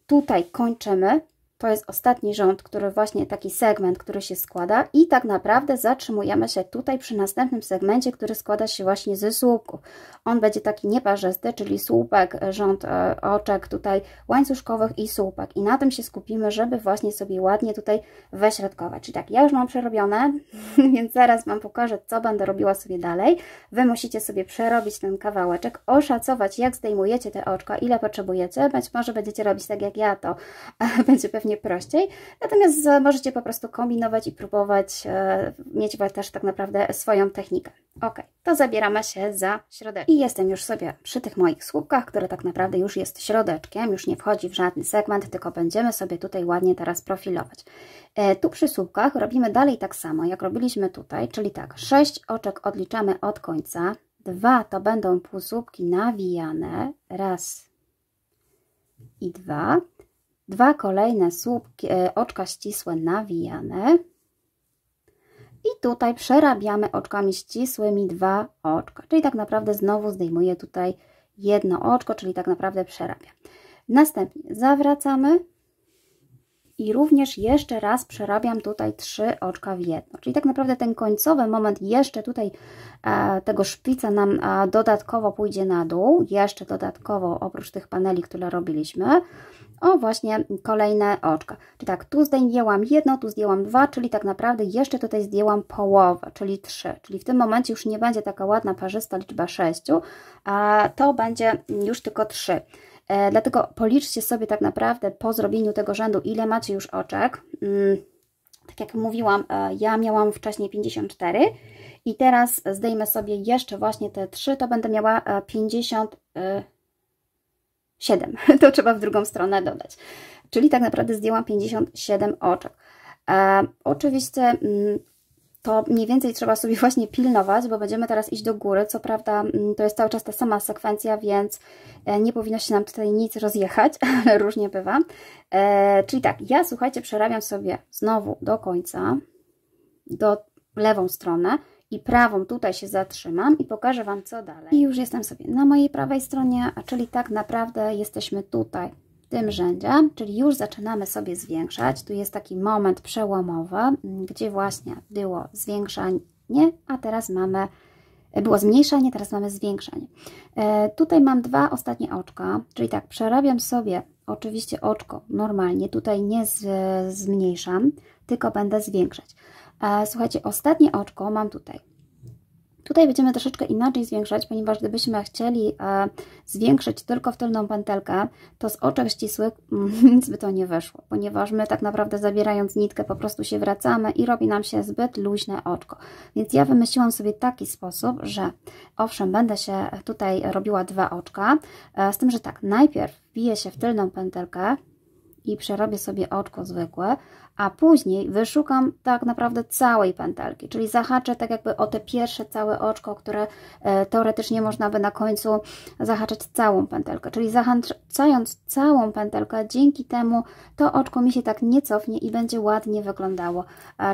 tutaj kończymy. To jest ostatni rząd, który właśnie taki segment, który się składa i tak naprawdę zatrzymujemy się tutaj przy następnym segmencie, który składa się właśnie ze słupków. On będzie taki nieparzysty, czyli słupek, rząd oczek tutaj łańcuszkowych i słupek. I na tym się skupimy, żeby właśnie sobie ładnie tutaj wyśrodkować. Czyli tak, ja już mam przerobione, więc zaraz Wam pokażę, co będę robiła sobie dalej. Wy musicie sobie przerobić ten kawałeczek, oszacować, jak zdejmujecie te oczka, ile potrzebujecie. Być może będziecie robić tak jak ja, to będzie pewnie zdecydowanie prościej. Natomiast możecie po prostu kombinować i próbować mieć też tak naprawdę swoją technikę. Ok, to zabieramy się za środeczek. I jestem już sobie przy tych moich słupkach, które tak naprawdę już jest środeczkiem, już nie wchodzi w żadny segment, tylko będziemy sobie tutaj ładnie teraz profilować. Tu przy słupkach robimy dalej tak samo, jak robiliśmy tutaj, czyli tak, 6 oczek odliczamy od końca, 2 to będą półsłupki nawijane, raz i 2, 2 kolejne słupki, oczka ścisłe nawijane i tutaj przerabiamy oczkami ścisłymi 2 oczka, czyli tak naprawdę znowu zdejmuję tutaj jedno oczko, czyli tak naprawdę przerabiam. Następnie zawracamy i również jeszcze raz przerabiam tutaj 3 oczka w jedno, czyli tak naprawdę ten końcowy moment jeszcze tutaj tego szpica nam dodatkowo pójdzie na dół, jeszcze dodatkowo oprócz tych paneli, które robiliśmy, o właśnie kolejne oczka. Czyli tak, tu zdjęłam jedno, tu zdjęłam 2, czyli tak naprawdę jeszcze tutaj zdjęłam połowę, czyli 3, czyli w tym momencie już nie będzie taka ładna parzysta liczba 6, a to będzie już tylko 3. Dlatego policzcie sobie tak naprawdę po zrobieniu tego rzędu, ile macie już oczek. Tak jak mówiłam, ja miałam wcześniej 54 i teraz zdejmę sobie jeszcze właśnie te 3, to będę miała 57. To trzeba w drugą stronę dodać. Czyli tak naprawdę zdjęłam 57 oczek. Oczywiście to mniej więcej trzeba sobie właśnie pilnować, bo będziemy teraz iść do góry. Co prawda to jest cały czas ta sama sekwencja, więc nie powinno się nam tutaj nic rozjechać, ale różnie bywa. Czyli tak, ja słuchajcie, przerabiam sobie znowu do końca, do lewą stronę i prawą tutaj się zatrzymam i pokażę Wam co dalej. I już jestem sobie na mojej prawej stronie, czyli tak naprawdę jesteśmy tutaj w tym rzędzie, czyli już zaczynamy sobie zwiększać. Tu jest taki moment przełomowy, gdzie właśnie było zwiększanie, a teraz było zmniejszanie, teraz mamy zwiększanie. Tutaj mam 2 ostatnie oczka, czyli tak, przerabiam sobie oczywiście oczko normalnie, tutaj nie zmniejszam, tylko będę zwiększać. Słuchajcie, ostatnie oczko mam tutaj. Tutaj będziemy troszeczkę inaczej zwiększać, ponieważ gdybyśmy chcieli zwiększyć tylko w tylną pętelkę, to z oczek ścisłych nic by to nie wyszło, ponieważ my tak naprawdę zabierając nitkę po prostu się wracamy i robi nam się zbyt luźne oczko. Więc ja wymyśliłam sobie taki sposób, że owszem, będę się tutaj robiła 2 oczka, z tym, że tak, najpierw wbiję się w tylną pętelkę i przerobię sobie oczko zwykłe, a później wyszukam tak naprawdę całej pętelki, czyli zahaczę tak jakby o te pierwsze całe oczko, które teoretycznie można by na końcu zahaczać całą pętelkę, czyli zahaczając całą pętelkę, dzięki temu to oczko mi się tak nie cofnie i będzie ładnie wyglądało,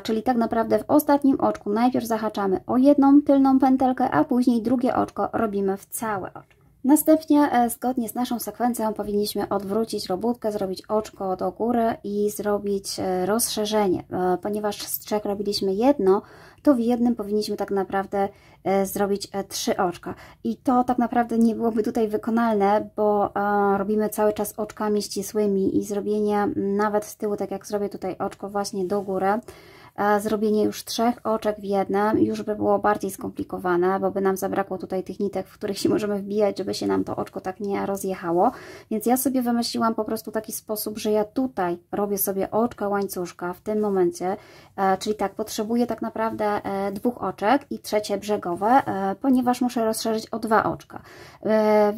czyli tak naprawdę w ostatnim oczku najpierw zahaczamy o jedną tylną pętelkę, a później drugie oczko robimy w całe oczko. Następnie zgodnie z naszą sekwencją powinniśmy odwrócić robótkę, zrobić oczko do góry i zrobić rozszerzenie. Ponieważ z 3 robiliśmy jedno, to w jednym powinniśmy tak naprawdę zrobić 3 oczka. I to tak naprawdę nie byłoby tutaj wykonalne, bo robimy cały czas oczkami ścisłymi i zrobienie nawet z tyłu, tak jak zrobię tutaj oczko właśnie do góry, zrobienie już 3 oczek w jednym już by było bardziej skomplikowane, bo by nam zabrakło tutaj tych nitek, w których się możemy wbijać, żeby się nam to oczko tak nie rozjechało. Więc ja sobie wymyśliłam po prostu taki sposób, że ja tutaj robię sobie oczka łańcuszka w tym momencie, czyli tak, potrzebuję tak naprawdę 2 oczek i trzecie brzegowe, ponieważ muszę rozszerzyć o 2 oczka.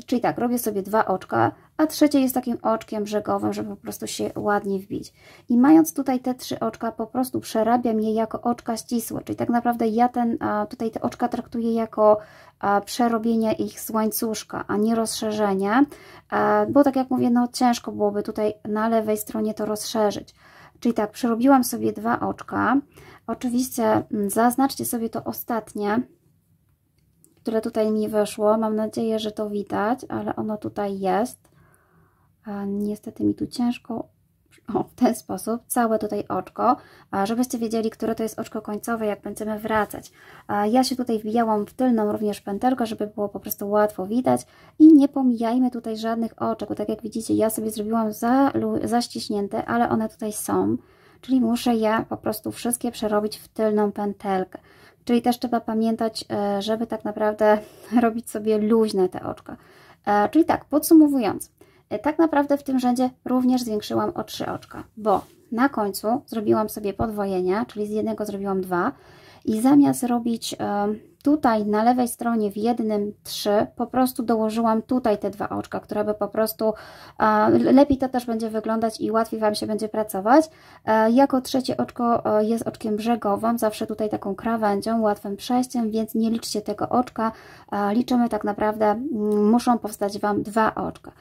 Czyli tak, robię sobie 2 oczka, a trzecie jest takim oczkiem brzegowym, żeby po prostu się ładnie wbić. I mając tutaj te 3 oczka, po prostu przerabiam je jako oczka ścisłe, czyli tak naprawdę ja tutaj te oczka traktuję jako przerobienie ich z łańcuszka, a nie rozszerzenie, bo tak jak mówię, no ciężko byłoby tutaj na lewej stronie to rozszerzyć. Czyli tak, przerobiłam sobie 2 oczka. Oczywiście zaznaczcie sobie to ostatnie, które tutaj mi wyszło. Mam nadzieję, że to widać, ale ono tutaj jest. Niestety mi tu ciężko. W ten sposób, całe tutaj oczko, żebyście wiedzieli, które to jest oczko końcowe, jak będziemy wracać. Ja się tutaj wbijałam w tylną również pętelkę, żeby było po prostu łatwo widać i nie pomijajmy tutaj żadnych oczek, bo tak jak widzicie, ja sobie zrobiłam zaściśnięte, ale one tutaj są, czyli muszę je po prostu wszystkie przerobić w tylną pętelkę. Czyli też trzeba pamiętać, żeby tak naprawdę robić sobie luźne te oczka. Czyli tak, podsumowując, tak naprawdę w tym rzędzie również zwiększyłam o 3 oczka, bo na końcu zrobiłam sobie podwojenie, czyli z jednego zrobiłam 2 i zamiast robić tutaj na lewej stronie w jednym 3, po prostu dołożyłam tutaj te 2 oczka, które by po prostu lepiej to też będzie wyglądać i łatwiej Wam się będzie pracować. Jako trzecie oczko jest oczkiem brzegowym, zawsze tutaj taką krawędzią, łatwym przejściem, więc nie liczcie tego oczka, liczymy tak naprawdę, muszą powstać Wam 2 oczka.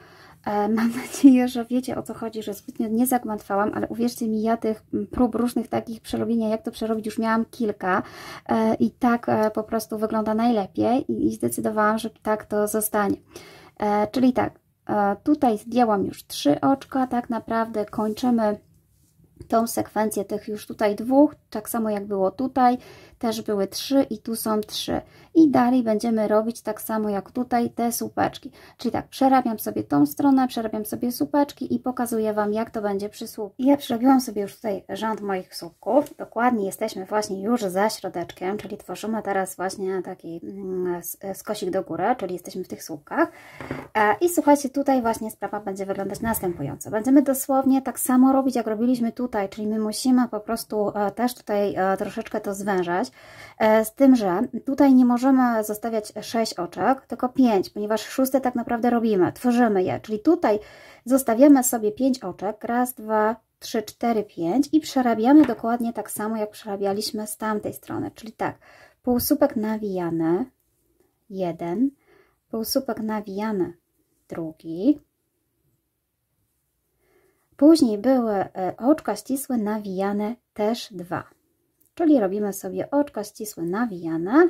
Mam nadzieję, że wiecie, o co chodzi, że zbytnio nie zagmatwałam, ale uwierzcie mi, ja tych prób różnych takich przerobienia, jak to przerobić, już miałam kilka i tak po prostu wygląda najlepiej i zdecydowałam, że tak to zostanie. Czyli tak, tutaj zdjęłam już 3 oczka, tak naprawdę kończymy tą sekwencję tych już tutaj 2, tak samo jak było tutaj, też były 3 i tu są 3. I dalej będziemy robić tak samo jak tutaj te słupeczki. Czyli tak, przerabiam sobie tą stronę, przerabiam sobie słupeczki i pokazuję Wam, jak to będzie przy słupku. Ja przerobiłam sobie już tutaj rząd moich słupków. Dokładnie jesteśmy właśnie już za środeczkiem, czyli tworzymy teraz właśnie taki skosik do góry, czyli jesteśmy w tych słupkach. I słuchajcie, tutaj właśnie sprawa będzie wyglądać następująco. Będziemy dosłownie tak samo robić, jak robiliśmy tutaj, czyli my musimy po prostu też tutaj troszeczkę to zwężać. Z tym, że tutaj nie możemy zostawiać 6 oczek, tylko 5, ponieważ 6 tak naprawdę robimy, tworzymy je. Czyli tutaj zostawiamy sobie 5 oczek, raz, 2, 3, 4, 5 i przerabiamy dokładnie tak samo, jak przerabialiśmy z tamtej strony. Czyli tak, półsłupek nawijany, 1, półsłupek nawijany, 2. Później były oczka ścisłe nawijane, też 2. Czyli robimy sobie oczka ścisłe nawijane,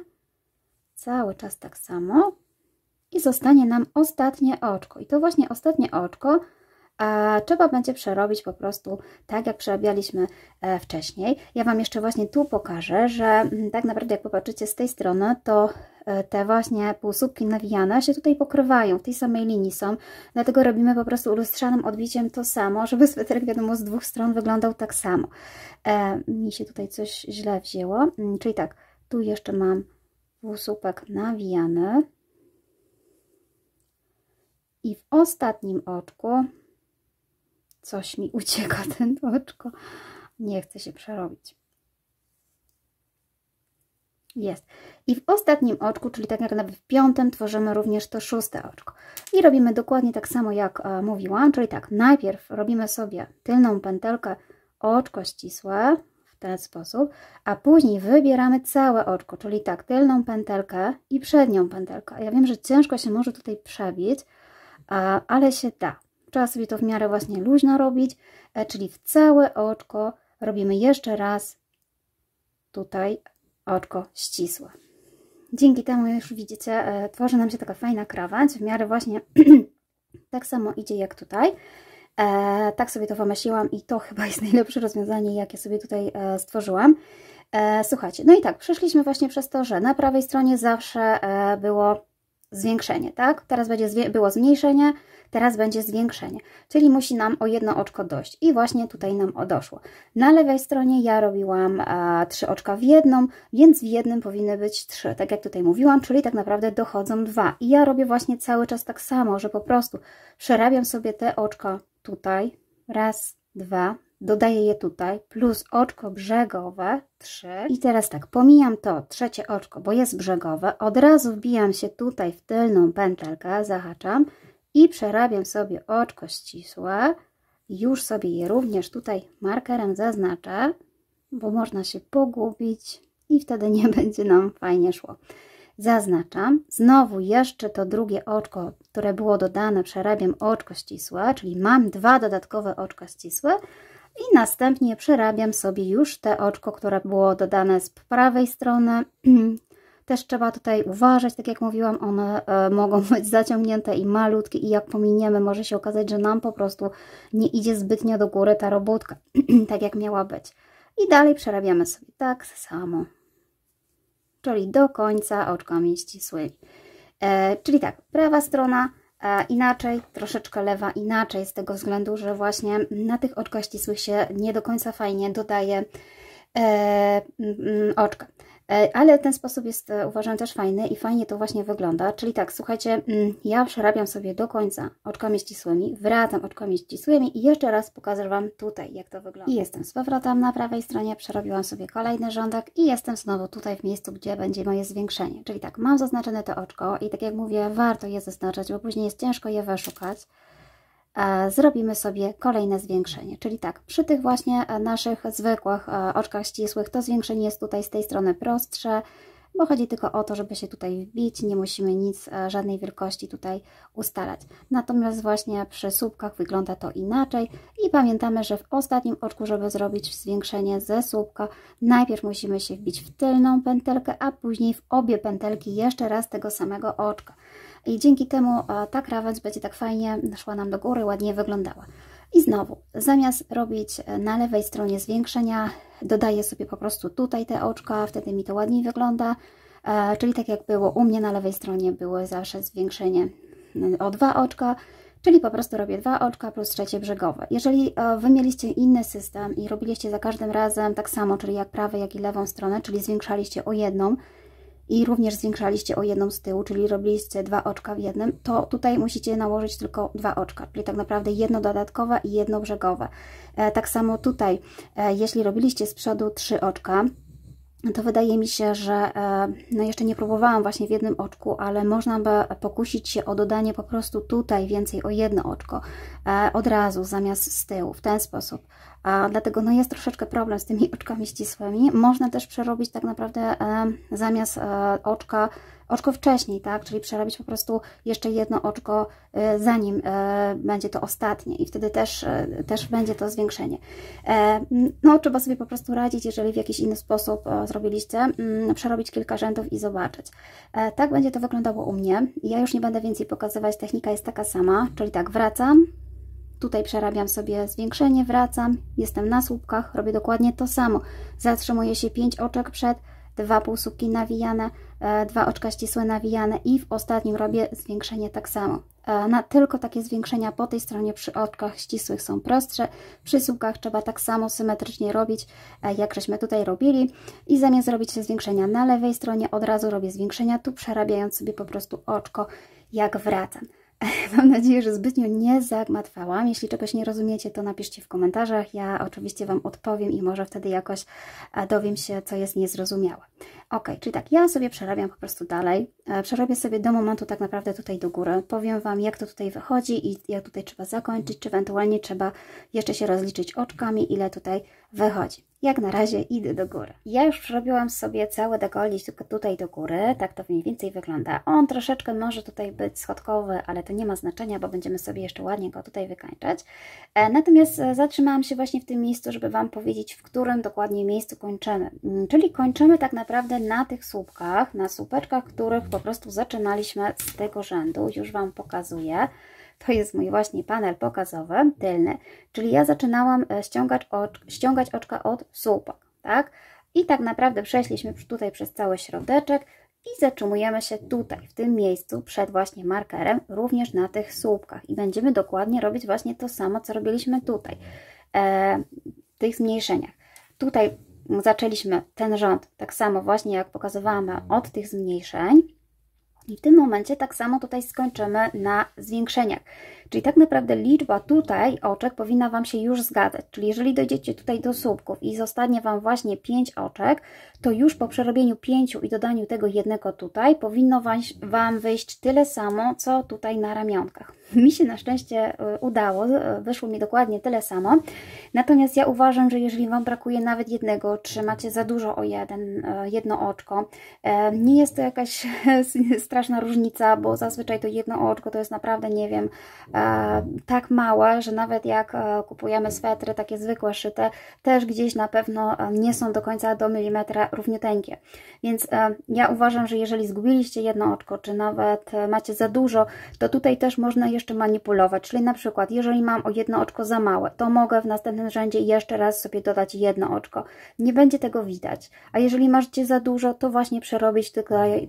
cały czas tak samo i zostanie nam ostatnie oczko. I to właśnie ostatnie oczko trzeba będzie przerobić po prostu tak, jak przerabialiśmy wcześniej. Ja Wam jeszcze właśnie tu pokażę, że tak naprawdę jak popatrzycie z tej strony, to te właśnie półsłupki nawijane się tutaj pokrywają, w tej samej linii są, dlatego robimy po prostu lustrzanym odbiciem to samo, żeby sweterek, wiadomo, z 2 stron wyglądał tak samo. Mi się tutaj coś źle wzięło, czyli tak, tu jeszcze mam półsłupek nawijany i w ostatnim oczku coś mi ucieka, ten oczko, nie chce się przerobić. Jest. I w ostatnim oczku, czyli tak jak w 5, tworzymy również to 6 oczko. I robimy dokładnie tak samo, jak mówiłam, czyli tak, najpierw robimy sobie tylną pętelkę oczko ścisłe, w ten sposób, a później wybieramy całe oczko, czyli tak, tylną pętelkę i przednią pętelkę. Ja wiem, że ciężko się może tutaj przebić, ale się da. Trzeba sobie to w miarę właśnie luźno robić, czyli w całe oczko robimy jeszcze raz tutaj oczko ścisłe. Dzięki temu już widzicie, tworzy nam się taka fajna krawędź, w miarę właśnie tak samo idzie jak tutaj. Tak sobie to wymyśliłam i to chyba jest najlepsze rozwiązanie, jakie sobie tutaj stworzyłam. Słuchajcie, no i tak, przeszliśmy właśnie przez to, że na prawej stronie zawsze było zwiększenie, tak? Teraz było zmniejszenie, teraz będzie zwiększenie, czyli musi nam o jedno oczko dojść i właśnie tutaj nam doszło. Na lewej stronie ja robiłam 3 oczka w jedną, więc w jednym powinny być 3, tak jak tutaj mówiłam, czyli tak naprawdę dochodzą 2 i ja robię właśnie cały czas tak samo, że po prostu przerabiam sobie te oczka tutaj, raz, 2, dodaję je tutaj, plus oczko brzegowe, 3. I teraz tak, pomijam to trzecie oczko, bo jest brzegowe, od razu wbijam się tutaj w tylną pętelkę, zahaczam i przerabiam sobie oczko ścisłe. Już sobie je również tutaj markerem zaznaczę, bo można się pogubić i wtedy nie będzie nam fajnie szło. Zaznaczam, znowu jeszcze to drugie oczko, które było dodane, przerabiam oczko ścisłe, czyli mam 2 dodatkowe oczka ścisłe. I następnie przerabiam sobie już te oczko, które było dodane z prawej strony. Też trzeba tutaj uważać, tak jak mówiłam, one mogą być zaciągnięte i malutkie i jak pominiemy, może się okazać, że nam po prostu nie idzie zbytnio do góry ta robótka, tak jak miała być. I dalej przerabiamy sobie tak samo, czyli do końca oczkami ścisłymi. Czyli tak, prawa strona inaczej, troszeczkę lewa inaczej, z tego względu, że właśnie na tych oczkach ścisłych się nie do końca fajnie dodaje oczka. Ale ten sposób jest, uważam, też fajny i fajnie to właśnie wygląda. Czyli tak, słuchajcie, ja przerabiam sobie do końca oczkami ścisłymi, wracam oczkami ścisłymi i jeszcze raz pokażę Wam tutaj, jak to wygląda. I jestem z powrotem na prawej stronie, przerobiłam sobie kolejny rządek i jestem znowu tutaj w miejscu, gdzie będzie moje zwiększenie. Czyli tak, mam zaznaczone to oczko i tak jak mówię, warto je zaznaczać, bo później jest ciężko je wyszukać. Zrobimy sobie kolejne zwiększenie, czyli tak, przy tych właśnie naszych zwykłych oczkach ścisłych to zwiększenie jest tutaj z tej strony prostsze, bo chodzi tylko o to, żeby się tutaj wbić, nie musimy nic, żadnej wielkości tutaj ustalać. Natomiast właśnie przy słupkach wygląda to inaczej i pamiętamy, że w ostatnim oczku, żeby zrobić zwiększenie ze słupka, najpierw musimy się wbić w tylną pętelkę, a później w obie pętelki jeszcze raz tego samego oczka. I dzięki temu ta krawędź będzie tak fajnie szła nam do góry, ładnie wyglądała. I znowu, zamiast robić na lewej stronie zwiększenia, dodaję sobie po prostu tutaj te oczka, wtedy mi to ładniej wygląda. Czyli tak jak było u mnie na lewej stronie, było zawsze zwiększenie o 2 oczka, czyli po prostu robię 2 oczka plus trzecie brzegowe. Jeżeli Wy mieliście inny system i robiliście za każdym razem tak samo, czyli jak prawą, jak i lewą stronę, czyli zwiększaliście o jedną, i również zwiększaliście o jedną z tyłu, czyli robiliście 2 oczka w jednym, to tutaj musicie nałożyć tylko 2 oczka, czyli tak naprawdę jedno dodatkowe i jedno brzegowe. Tak samo tutaj, jeśli robiliście z przodu 3 oczka, to wydaje mi się, że no jeszcze nie próbowałam właśnie w jednym oczku, ale można by pokusić się o dodanie po prostu tutaj więcej o jedno oczko od razu zamiast z tyłu, w ten sposób. Dlatego no jest troszeczkę problem z tymi oczkami ścisłymi. Można też przerobić tak naprawdę zamiast oczko wcześniej, tak? Czyli przerobić po prostu jeszcze jedno oczko zanim będzie to ostatnie i wtedy też będzie to zwiększenie. No trzeba sobie po prostu radzić, jeżeli w jakiś inny sposób zrobiliście, przerobić kilka rzędów i zobaczyć. Tak będzie to wyglądało u mnie. Ja już nie będę więcej pokazywać, technika jest taka sama, czyli tak, wracam. Tutaj przerabiam sobie zwiększenie, wracam, jestem na słupkach, robię dokładnie to samo. Zatrzymuję się 5 oczek przed, 2 półsłupki nawijane, 2 oczka ścisłe nawijane i w ostatnim robię zwiększenie tak samo. Tylko takie zwiększenia po tej stronie przy oczkach ścisłych są prostsze, przy słupkach trzeba tak samo symetrycznie robić, jak żeśmy tutaj robili i zamiast robić zwiększenia na lewej stronie, od razu robię zwiększenia tu, przerabiając sobie po prostu oczko, jak wracam. Mam nadzieję, że zbytnio nie zagmatwałam. Jeśli czegoś nie rozumiecie, to napiszcie w komentarzach. Ja oczywiście Wam odpowiem i może wtedy jakoś dowiem się, co jest niezrozumiałe. Ok, czyli tak, ja sobie przerabiam po prostu dalej. Przerobię sobie do momentu tak naprawdę tutaj do góry. Powiem Wam, jak to tutaj wychodzi i jak tutaj trzeba zakończyć, czy ewentualnie trzeba jeszcze się rozliczyć oczkami, ile tutaj wychodzi. Jak na razie idę do góry. Ja już przerobiłam sobie cały dekolcik tylko tutaj do góry, tak to mniej więcej wygląda. On troszeczkę może tutaj być schodkowy, ale to nie ma znaczenia, bo będziemy sobie jeszcze ładnie go tutaj wykańczać. Natomiast zatrzymałam się właśnie w tym miejscu, żeby Wam powiedzieć, w którym dokładnie miejscu kończymy. Czyli kończymy tak naprawdę na tych słupkach, na słupeczkach, których po prostu zaczynaliśmy z tego rzędu. Już Wam pokazuję. To jest mój właśnie panel pokazowy, tylny, czyli ja zaczynałam ściągać oczka od słupek, tak? I tak naprawdę przeszliśmy tutaj przez cały środeczek i zatrzymujemy się tutaj, w tym miejscu, przed właśnie markerem, również na tych słupkach. I będziemy dokładnie robić właśnie to samo, co robiliśmy tutaj, w tych zmniejszeniach. Tutaj zaczęliśmy ten rząd, tak samo właśnie jak pokazywałam od tych zmniejszeń. I w tym momencie tak samo tutaj skończymy na zwiększeniach. Czyli tak naprawdę liczba tutaj oczek powinna Wam się już zgadzać. Czyli jeżeli dojdziecie tutaj do słupków i zostanie Wam właśnie 5 oczek, to już po przerobieniu 5 i dodaniu tego jednego tutaj powinno Wam wyjść tyle samo, co tutaj na ramionkach. Mi się na szczęście udało, wyszło mi dokładnie tyle samo. Natomiast ja uważam, że jeżeli Wam brakuje nawet jednego, czy macie za dużo o jedno oczko, nie jest to jakaś straszna różnica, bo zazwyczaj to jedno oczko to jest naprawdę, nie wiem, tak małe, że nawet jak kupujemy swetry takie zwykłe szyte, też gdzieś na pewno nie są do końca do milimetra równiuteńkie. Więc ja uważam, że jeżeli zgubiliście jedno oczko, czy nawet macie za dużo, to tutaj też można jeszcze jeszcze manipulować, czyli na przykład, jeżeli mam o jedno oczko za małe, to mogę w następnym rzędzie jeszcze raz sobie dodać jedno oczko. Nie będzie tego widać. A jeżeli macie za dużo, to właśnie przerobić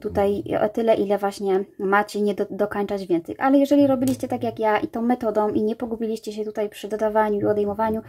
tutaj tyle, ile właśnie macie, nie dokańczać więcej. Ale jeżeli robiliście tak jak ja i tą metodą i nie pogubiliście się tutaj przy dodawaniu i odejmowaniu,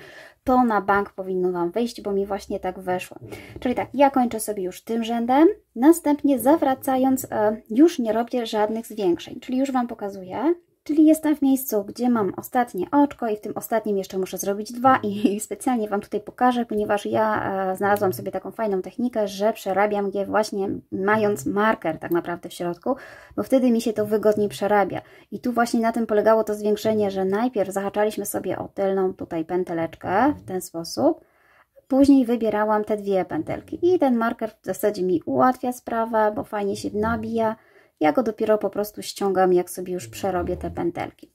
to na bank powinno Wam wyjść, bo mi właśnie tak weszło. Czyli tak, ja kończę sobie już tym rzędem, następnie zawracając już nie robię żadnych zwiększeń, czyli już Wam pokazuję. Czyli jestem w miejscu, gdzie mam ostatnie oczko i w tym ostatnim jeszcze muszę zrobić dwa i specjalnie Wam tutaj pokażę, ponieważ ja znalazłam sobie taką fajną technikę, że przerabiam je właśnie mając marker tak naprawdę w środku, bo wtedy mi się to wygodniej przerabia. I tu właśnie na tym polegało to zwiększenie, że najpierw zahaczaliśmy sobie o tylną tutaj pęteleczkę w ten sposób, później wybierałam te dwie pętelki i ten marker w zasadzie mi ułatwia sprawę, bo fajnie się nabija. Ja go dopiero po prostu ściągam, jak sobie już przerobię te pętelki.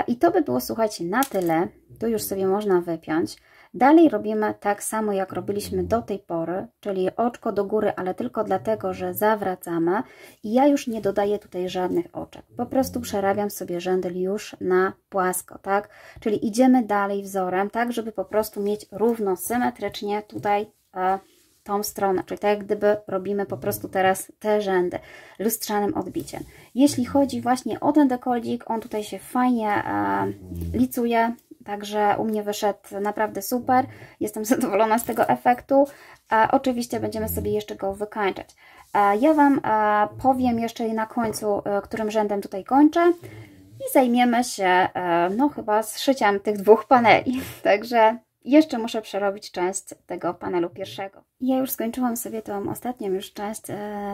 I to by było, słuchajcie, na tyle. Tu już sobie można wypiąć. Dalej robimy tak samo, jak robiliśmy do tej pory, czyli oczko do góry, ale tylko dlatego, że zawracamy. I ja już nie dodaję tutaj żadnych oczek. Po prostu przerabiam sobie żędel już na płasko, tak? Czyli idziemy dalej wzorem, tak, żeby po prostu mieć równo, symetrycznie tutaj tą stronę, czyli tak jak gdyby robimy po prostu teraz te rzędy lustrzanym odbiciem. Jeśli chodzi właśnie o ten dekoldzik, on tutaj się fajnie licuje, także u mnie wyszedł naprawdę super. Jestem zadowolona z tego efektu. Oczywiście będziemy sobie jeszcze go wykańczać. Ja Wam powiem jeszcze na końcu, którym rzędem tutaj kończę i zajmiemy się no chyba zszyciem tych dwóch paneli. Także jeszcze muszę przerobić część tego panelu pierwszego. Ja już skończyłam sobie tą ostatnią już część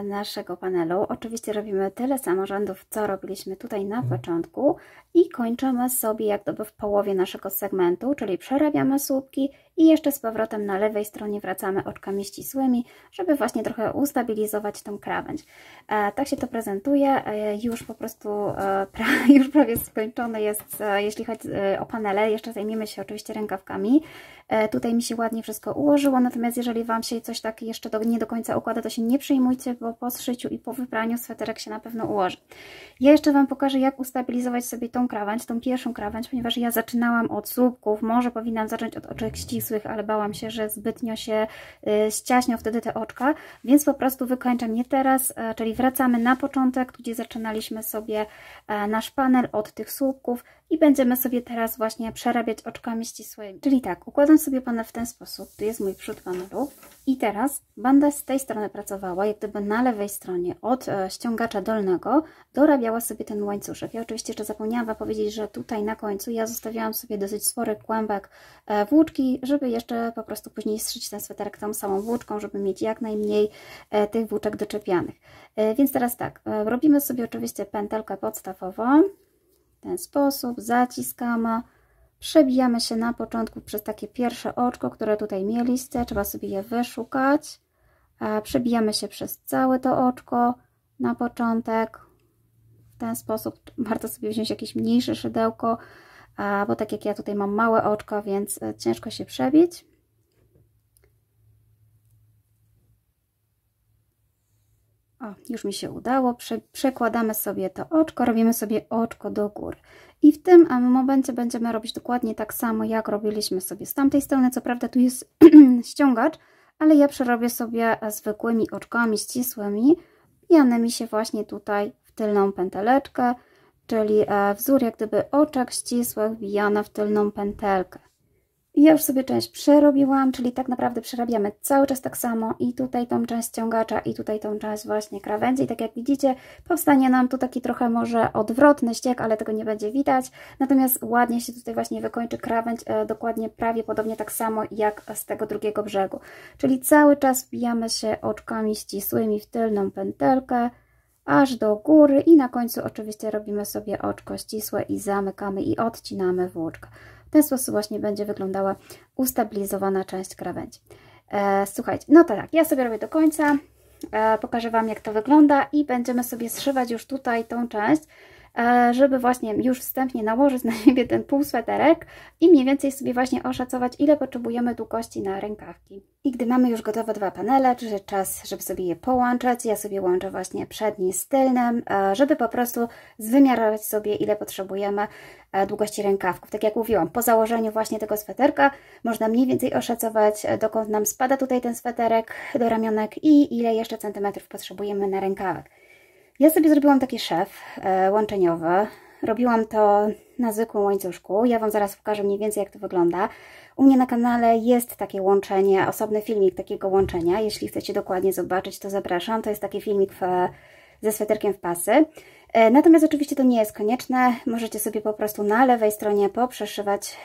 naszego panelu. Oczywiście robimy tyle samo rzędów, co robiliśmy tutaj na początku i kończymy sobie jak gdyby w połowie naszego segmentu, czyli przerabiamy słupki i jeszcze z powrotem na lewej stronie wracamy oczkami ścisłymi, żeby właśnie trochę ustabilizować tą krawędź. Tak się to prezentuje. Już po prostu już prawie skończony jest, jeśli chodzi o panele. Jeszcze zajmiemy się oczywiście rękawkami. Tutaj mi się ładnie wszystko ułożyło, natomiast jeżeli Wam się coś tak jeszcze nie do końca układa, to się nie przejmujcie, bo po zszyciu i po wypraniu sweterek się na pewno ułoży. Ja jeszcze Wam pokażę, jak ustabilizować sobie tą krawędź, tą pierwszą krawędź, ponieważ ja zaczynałam od słupków, może powinnam zacząć od oczek ścisłych, ale bałam się, że zbytnio się ściaśnią wtedy te oczka, więc po prostu wykończam je teraz, czyli wracamy na początek, gdzie zaczynaliśmy sobie nasz panel od tych słupków i będziemy sobie teraz właśnie przerabiać oczkami ścisłymi. Czyli tak, układam sobie panel w ten sposób, tu jest mój przód panelu i teraz będę z tej strony pracowała, jak gdyby na lewej stronie od ściągacza dolnego dorabiała sobie ten łańcuszek. Ja oczywiście jeszcze zapomniałam Wam powiedzieć, że tutaj na końcu ja zostawiałam sobie dosyć spory kłębek włóczki, żeby jeszcze po prostu później zszyć ten sweterek tą samą włóczką, żeby mieć jak najmniej tych włóczek doczepianych. Więc teraz tak, robimy sobie oczywiście pętelkę podstawową, w ten sposób, zaciskamy, przebijamy się na początku przez takie pierwsze oczko, które tutaj mieliście, trzeba sobie je wyszukać, przebijamy się przez całe to oczko na początek, w ten sposób warto sobie wziąć jakieś mniejsze szydełko, bo tak jak ja tutaj mam małe oczko, więc ciężko się przebić. O, już mi się udało. Przekładamy sobie to oczko, robimy sobie oczko do góry. I w tym momencie będziemy robić dokładnie tak samo, jak robiliśmy sobie z tamtej strony. Co prawda tu jest ściągacz, ale ja przerobię sobie zwykłymi oczkami ścisłymi, wbijanymi się właśnie tutaj w tylną pęteleczkę, czyli wzór jak gdyby oczek ścisłych wbijany w tylną pętelkę. I ja już sobie część przerobiłam, czyli tak naprawdę przerabiamy cały czas tak samo i tutaj tą część ściągacza i tutaj tą część właśnie krawędzi. I tak jak widzicie, powstanie nam tu taki trochę może odwrotny ściek, ale tego nie będzie widać. Natomiast ładnie się tutaj właśnie wykończy krawędź, dokładnie prawie podobnie tak samo jak z tego drugiego brzegu. Czyli cały czas wbijamy się oczkami ścisłymi w tylną pętelkę, aż do góry i na końcu oczywiście robimy sobie oczko ścisłe i zamykamy i odcinamy włóczkę. W ten sposób właśnie będzie wyglądała ustabilizowana część krawędzi. Słuchajcie, no to tak, ja sobie robię do końca, pokażę Wam jak to wygląda i będziemy sobie zszywać już tutaj tą część. żeby właśnie już wstępnie nałożyć na siebie ten półsweterek i mniej więcej sobie właśnie oszacować, ile potrzebujemy długości na rękawki. I gdy mamy już gotowe dwa panele, przyszedł czas, żeby sobie je połączyć. Ja sobie łączę właśnie przedni z tylnym, żeby po prostu zwymiarować sobie, ile potrzebujemy długości rękawków. Tak jak mówiłam, po założeniu właśnie tego sweterka można mniej więcej oszacować, dokąd nam spada tutaj ten sweterek do ramionek i ile jeszcze centymetrów potrzebujemy na rękawek. Ja sobie zrobiłam taki szef łączeniowy. Robiłam to na zwykłym łańcuszku. Ja Wam zaraz pokażę mniej więcej, jak to wygląda. U mnie na kanale jest takie łączenie, osobny filmik takiego łączenia. Jeśli chcecie dokładnie zobaczyć, to zapraszam. To jest taki filmik ze sweterkiem w pasy. Natomiast oczywiście to nie jest konieczne. Możecie sobie po prostu na lewej stronie poprzeszywać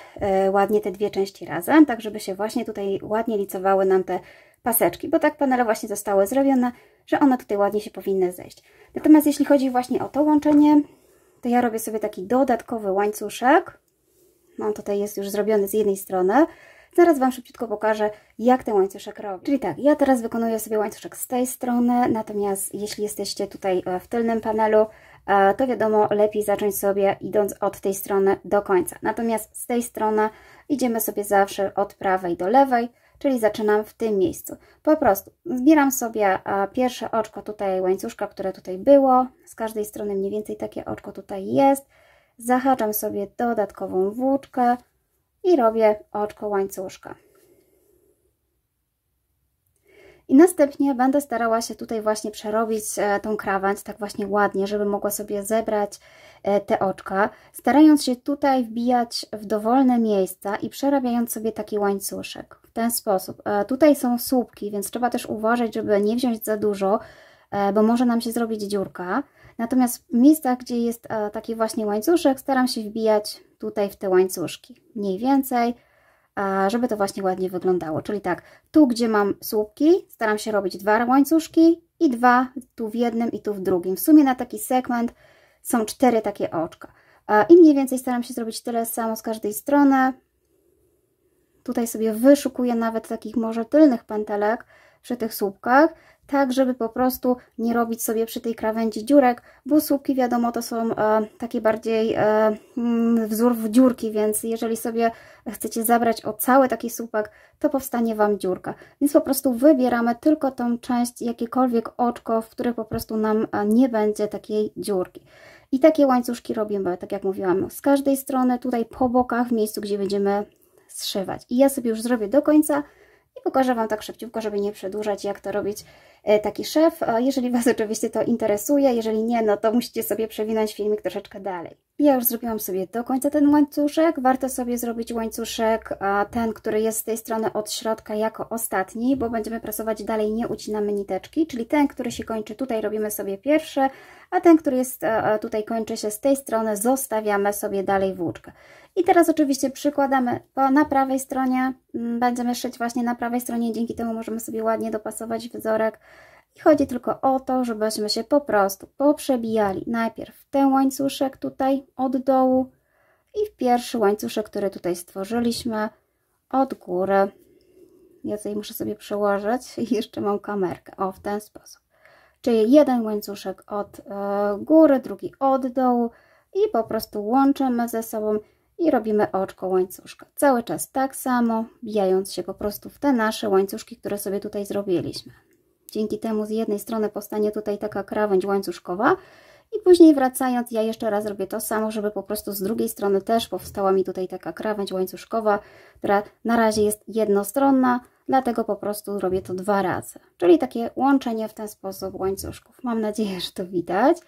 ładnie te dwie części razem, tak żeby się właśnie tutaj ładnie licowały nam te paseczki, bo tak panele właśnie zostały zrobione, że one tutaj ładnie się powinny zejść. Natomiast jeśli chodzi właśnie o to łączenie, to ja robię sobie taki dodatkowy łańcuszek. On tutaj jest już zrobiony z jednej strony. Zaraz Wam szybciutko pokażę, jak ten łańcuszek robię. Czyli tak, ja teraz wykonuję sobie łańcuszek z tej strony, natomiast jeśli jesteście tutaj w tylnym panelu, to wiadomo, lepiej zacząć sobie idąc od tej strony do końca. Natomiast z tej strony idziemy sobie zawsze od prawej do lewej, czyli zaczynam w tym miejscu. Po prostu zbieram sobie pierwsze oczko tutaj łańcuszka, które tutaj było. Z każdej strony mniej więcej takie oczko tutaj jest. Zahaczam sobie dodatkową włóczkę i robię oczko łańcuszka. I następnie będę starała się tutaj właśnie przerobić tą krawędź tak właśnie ładnie, żeby mogła sobie zebrać te oczka, starając się tutaj wbijać w dowolne miejsca i przerabiając sobie taki łańcuszek w ten sposób. Tutaj są słupki, więc trzeba też uważać, żeby nie wziąć za dużo, bo może nam się zrobić dziurka. Natomiast w miejscach, gdzie jest taki właśnie łańcuszek, staram się wbijać tutaj w te łańcuszki. Mniej więcej, żeby to właśnie ładnie wyglądało. Czyli tak, tu gdzie mam słupki, staram się robić dwa łańcuszki i dwa tu w jednym i tu w drugim. W sumie na taki segment są 4 takie oczka. I mniej więcej staram się zrobić tyle samo z każdej strony. Tutaj sobie wyszukuję nawet takich może tylnych pętelek przy tych słupkach, tak żeby po prostu nie robić sobie przy tej krawędzi dziurek, bo słupki wiadomo to są takie bardziej wzór w dziurki, więc jeżeli sobie chcecie zabrać o cały taki słupek, to powstanie Wam dziurka. Więc po prostu wybieramy tylko tą część, jakiekolwiek oczko, w których po prostu nam nie będzie takiej dziurki. I takie łańcuszki robimy, tak jak mówiłam, z każdej strony, tutaj po bokach, w miejscu, gdzie będziemy zszywać. I ja sobie już zrobię do końca i pokażę Wam tak szybciutko, żeby nie przedłużać, jak to robić taki szef. Jeżeli Was oczywiście to interesuje, jeżeli nie, no to musicie sobie przewinąć filmik troszeczkę dalej. Ja już zrobiłam sobie do końca ten łańcuszek. Warto sobie zrobić łańcuszek, ten, który jest z tej strony od środka, jako ostatni, bo będziemy pracować dalej, nie ucinamy niteczki, czyli ten, który się kończy tutaj, robimy sobie pierwszy, a ten, który jest tutaj, kończy się z tej strony, zostawiamy sobie dalej włóczkę. I teraz oczywiście przykładamy na prawej stronie, będziemy szyć właśnie na prawej stronie, dzięki temu możemy sobie ładnie dopasować wzorek. I chodzi tylko o to, żebyśmy się po prostu poprzebijali najpierw w ten łańcuszek tutaj od dołu i w pierwszy łańcuszek, który tutaj stworzyliśmy od góry. Ja tutaj muszę sobie przełożyć i jeszcze mam kamerkę, o w ten sposób. Czyli jeden łańcuszek od góry, drugi od dołu i po prostu łączymy ze sobą i robimy oczko łańcuszka. Cały czas tak samo, wbijając się po prostu w te nasze łańcuszki, które sobie tutaj zrobiliśmy. Dzięki temu z jednej strony powstanie tutaj taka krawędź łańcuszkowa i później wracając, ja jeszcze raz robię to samo, żeby po prostu z drugiej strony też powstała mi tutaj taka krawędź łańcuszkowa, która na razie jest jednostronna, dlatego po prostu robię to 2 razy. Czyli takie łączenie w ten sposób łańcuszków. Mam nadzieję, że to widać.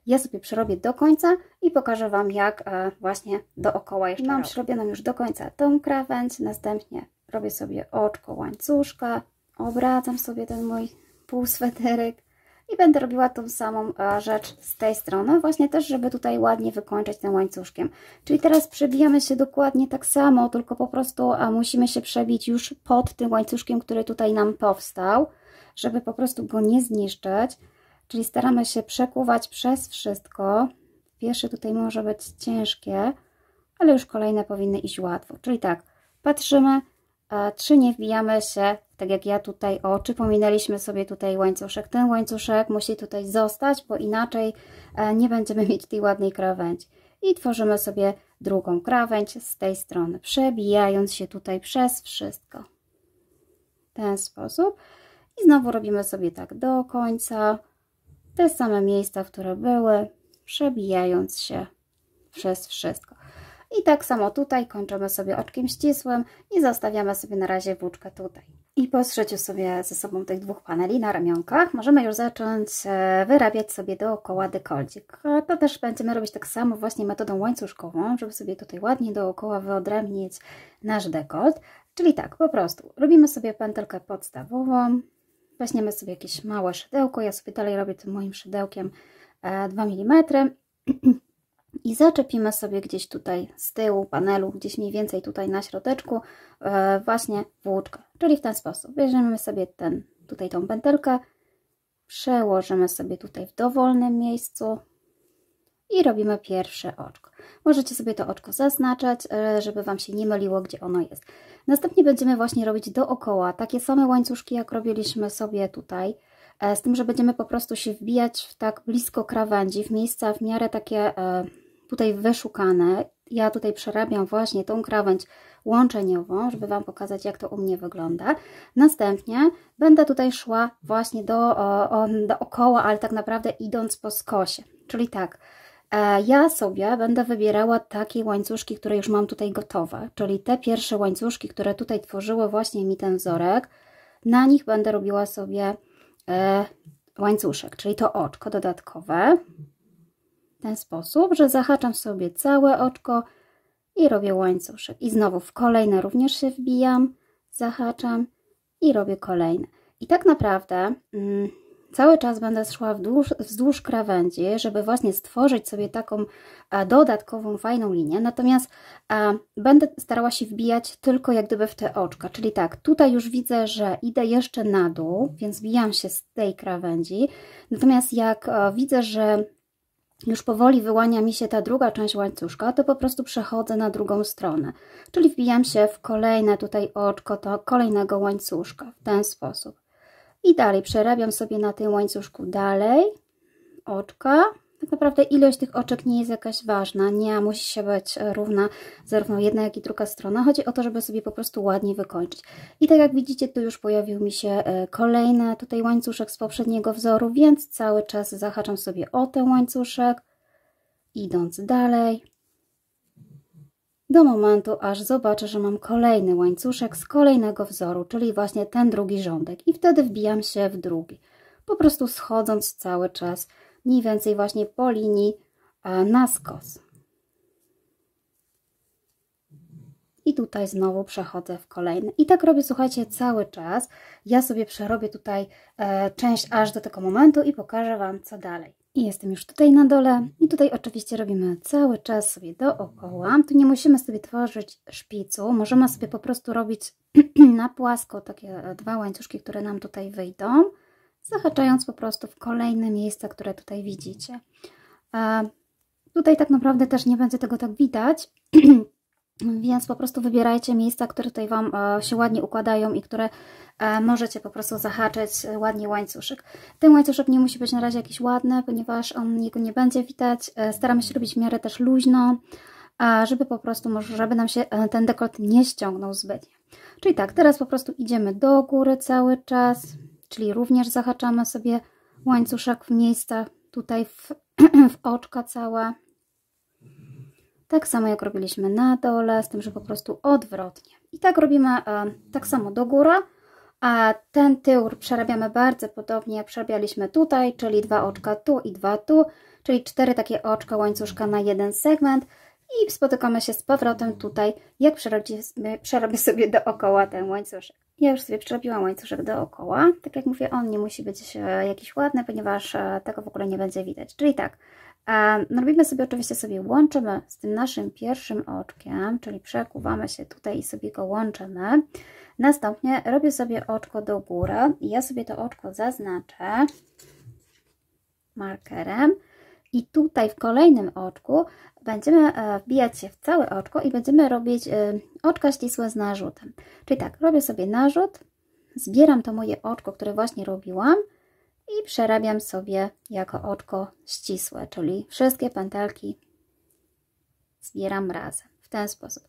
Ja sobie przerobię do końca i pokażę Wam, jak właśnie dookoła jeszcze mam przerobioną już do końca tą krawędź. Następnie robię sobie oczko łańcuszka, obracam sobie ten mój półsweterek i będę robiła tą samą rzecz z tej strony, właśnie też, żeby tutaj ładnie wykończyć tym łańcuszkiem. Czyli teraz przebijamy się dokładnie tak samo, tylko po prostu musimy się przebić już pod tym łańcuszkiem, który tutaj nam powstał, żeby po prostu go nie zniszczyć. Czyli staramy się przekuwać przez wszystko. Pierwsze tutaj może być ciężkie, ale już kolejne powinny iść łatwo. Czyli tak, patrzymy, czy nie wbijamy się w Tak jak ja tutaj, o, przypominaliśmy sobie tutaj łańcuszek. Ten łańcuszek musi tutaj zostać, bo inaczej nie będziemy mieć tej ładnej krawędzi. I tworzymy sobie drugą krawędź z tej strony, przebijając się tutaj przez wszystko. W ten sposób. I znowu robimy sobie tak do końca. Te same miejsca, które były, przebijając się przez wszystko. I tak samo tutaj kończymy sobie oczkiem ścisłym i zostawiamy sobie na razie włóczkę tutaj. I po zszyciu sobie ze sobą tych dwóch paneli na ramionkach możemy już zacząć wyrabiać sobie dookoła dekolcik. To też będziemy robić tak samo właśnie metodą łańcuszkową, żeby sobie tutaj ładnie dookoła wyodrębnić nasz dekolt. Czyli tak, po prostu robimy sobie pętelkę podstawową, weźmiemy sobie jakieś małe szydełko, ja sobie dalej robię tym moim szydełkiem 2 mm i zaczepimy sobie gdzieś tutaj z tyłu panelu, gdzieś mniej więcej tutaj na środeczku właśnie włóczkę. Czyli w ten sposób bierzemy sobie tutaj tą pętelkę, przełożymy sobie tutaj w dowolnym miejscu i robimy pierwsze oczko. Możecie sobie to oczko zaznaczać, żeby Wam się nie myliło, gdzie ono jest. Następnie będziemy właśnie robić dookoła takie same łańcuszki, jak robiliśmy sobie tutaj, z tym, że będziemy po prostu się wbijać w tak blisko krawędzi, w miejsca w miarę takie tutaj wyszukane. Ja tutaj przerabiam właśnie tą krawędź łączeniową, żeby Wam pokazać, jak to u mnie wygląda. Następnie będę tutaj szła właśnie dookoła, ale tak naprawdę idąc po skosie. Czyli tak, ja sobie będę wybierała takie łańcuszki, które już mam tutaj gotowe, czyli te pierwsze łańcuszki, które tutaj tworzyły właśnie mi ten wzorek, na nich będę robiła sobie łańcuszek, czyli to oczko dodatkowe, w ten sposób, że zahaczam sobie całe oczko i robię łańcuszek. I znowu w kolejne również się wbijam, zahaczam i robię kolejne. I tak naprawdę cały czas będę szła wzdłuż krawędzi, żeby właśnie stworzyć sobie taką dodatkową, fajną linię. Natomiast będę starała się wbijać tylko jak gdyby w te oczka. Czyli tak, tutaj już widzę, że idę jeszcze na dół, więc wbijam się z tej krawędzi. Natomiast jak widzę, że już powoli wyłania mi się ta druga część łańcuszka, to po prostu przechodzę na drugą stronę. Czyli wbijam się w kolejne tutaj oczko kolejnego łańcuszka w ten sposób. I dalej przerabiam sobie na tym łańcuszku dalej oczka. Tak naprawdę ilość tych oczek nie jest jakaś ważna, nie musi się być równa zarówno jedna, jak i druga strona. Chodzi o to, żeby sobie po prostu ładnie wykończyć. I tak jak widzicie, tu już pojawił mi się kolejny tutaj łańcuszek z poprzedniego wzoru, więc cały czas zahaczam sobie o ten łańcuszek, idąc dalej, do momentu, aż zobaczę, że mam kolejny łańcuszek z kolejnego wzoru, czyli właśnie ten drugi rządek. I wtedy wbijam się w drugi, po prostu schodząc cały czas, mniej więcej właśnie po linii na skos. I tutaj znowu przechodzę w kolejny. I tak robię, słuchajcie, cały czas. Ja sobie przerobię tutaj część aż do tego momentu i pokażę Wam, co dalej. I jestem już tutaj na dole i tutaj oczywiście robimy cały czas sobie dookoła. Tu nie musimy sobie tworzyć szpicu, możemy sobie po prostu robić na płasko takie dwa łańcuszki, które nam tutaj wyjdą, zahaczając po prostu w kolejne miejsca, które tutaj widzicie. Tutaj tak naprawdę też nie będzie tego tak widać, więc po prostu wybierajcie miejsca, które tutaj Wam się ładnie układają i które możecie po prostu zahaczyć ładnie łańcuszek. Ten łańcuszek nie musi być na razie jakiś ładny, ponieważ jego nie będzie widać. Staramy się robić w miarę też luźno, żeby po prostu, żeby nam się ten dekolt nie ściągnął zbytnio. Czyli tak, teraz po prostu idziemy do góry cały czas, czyli również zahaczamy sobie łańcuszek w miejsca tutaj w oczka całe. Tak samo jak robiliśmy na dole, z tym, że po prostu odwrotnie. I tak robimy tak samo do góry, a ten tył przerabiamy bardzo podobnie jak przerabialiśmy tutaj, czyli 2 oczka tu i 2 tu, czyli 4 takie oczka łańcuszka na jeden segment i spotykamy się z powrotem tutaj, jak przerobię sobie dookoła ten łańcuszek. Ja już sobie przerobiłam łańcuszek dookoła, tak jak mówię, on nie musi być jakiś ładny, ponieważ tego w ogóle nie będzie widać. Czyli tak, robimy sobie oczywiście, łączymy z tym naszym pierwszym oczkiem, czyli przekuwamy się tutaj i sobie go łączymy. Następnie robię sobie oczko do góry i ja sobie to oczko zaznaczę markerem i tutaj w kolejnym oczku będziemy wbijać się w całe oczko i będziemy robić oczka ścisłe z narzutem. Czyli tak, robię sobie narzut zbieram to moje oczko, które właśnie robiłam i przerabiam sobie jako oczko ścisłe, czyli wszystkie pętelki zbieram razem, w ten sposób.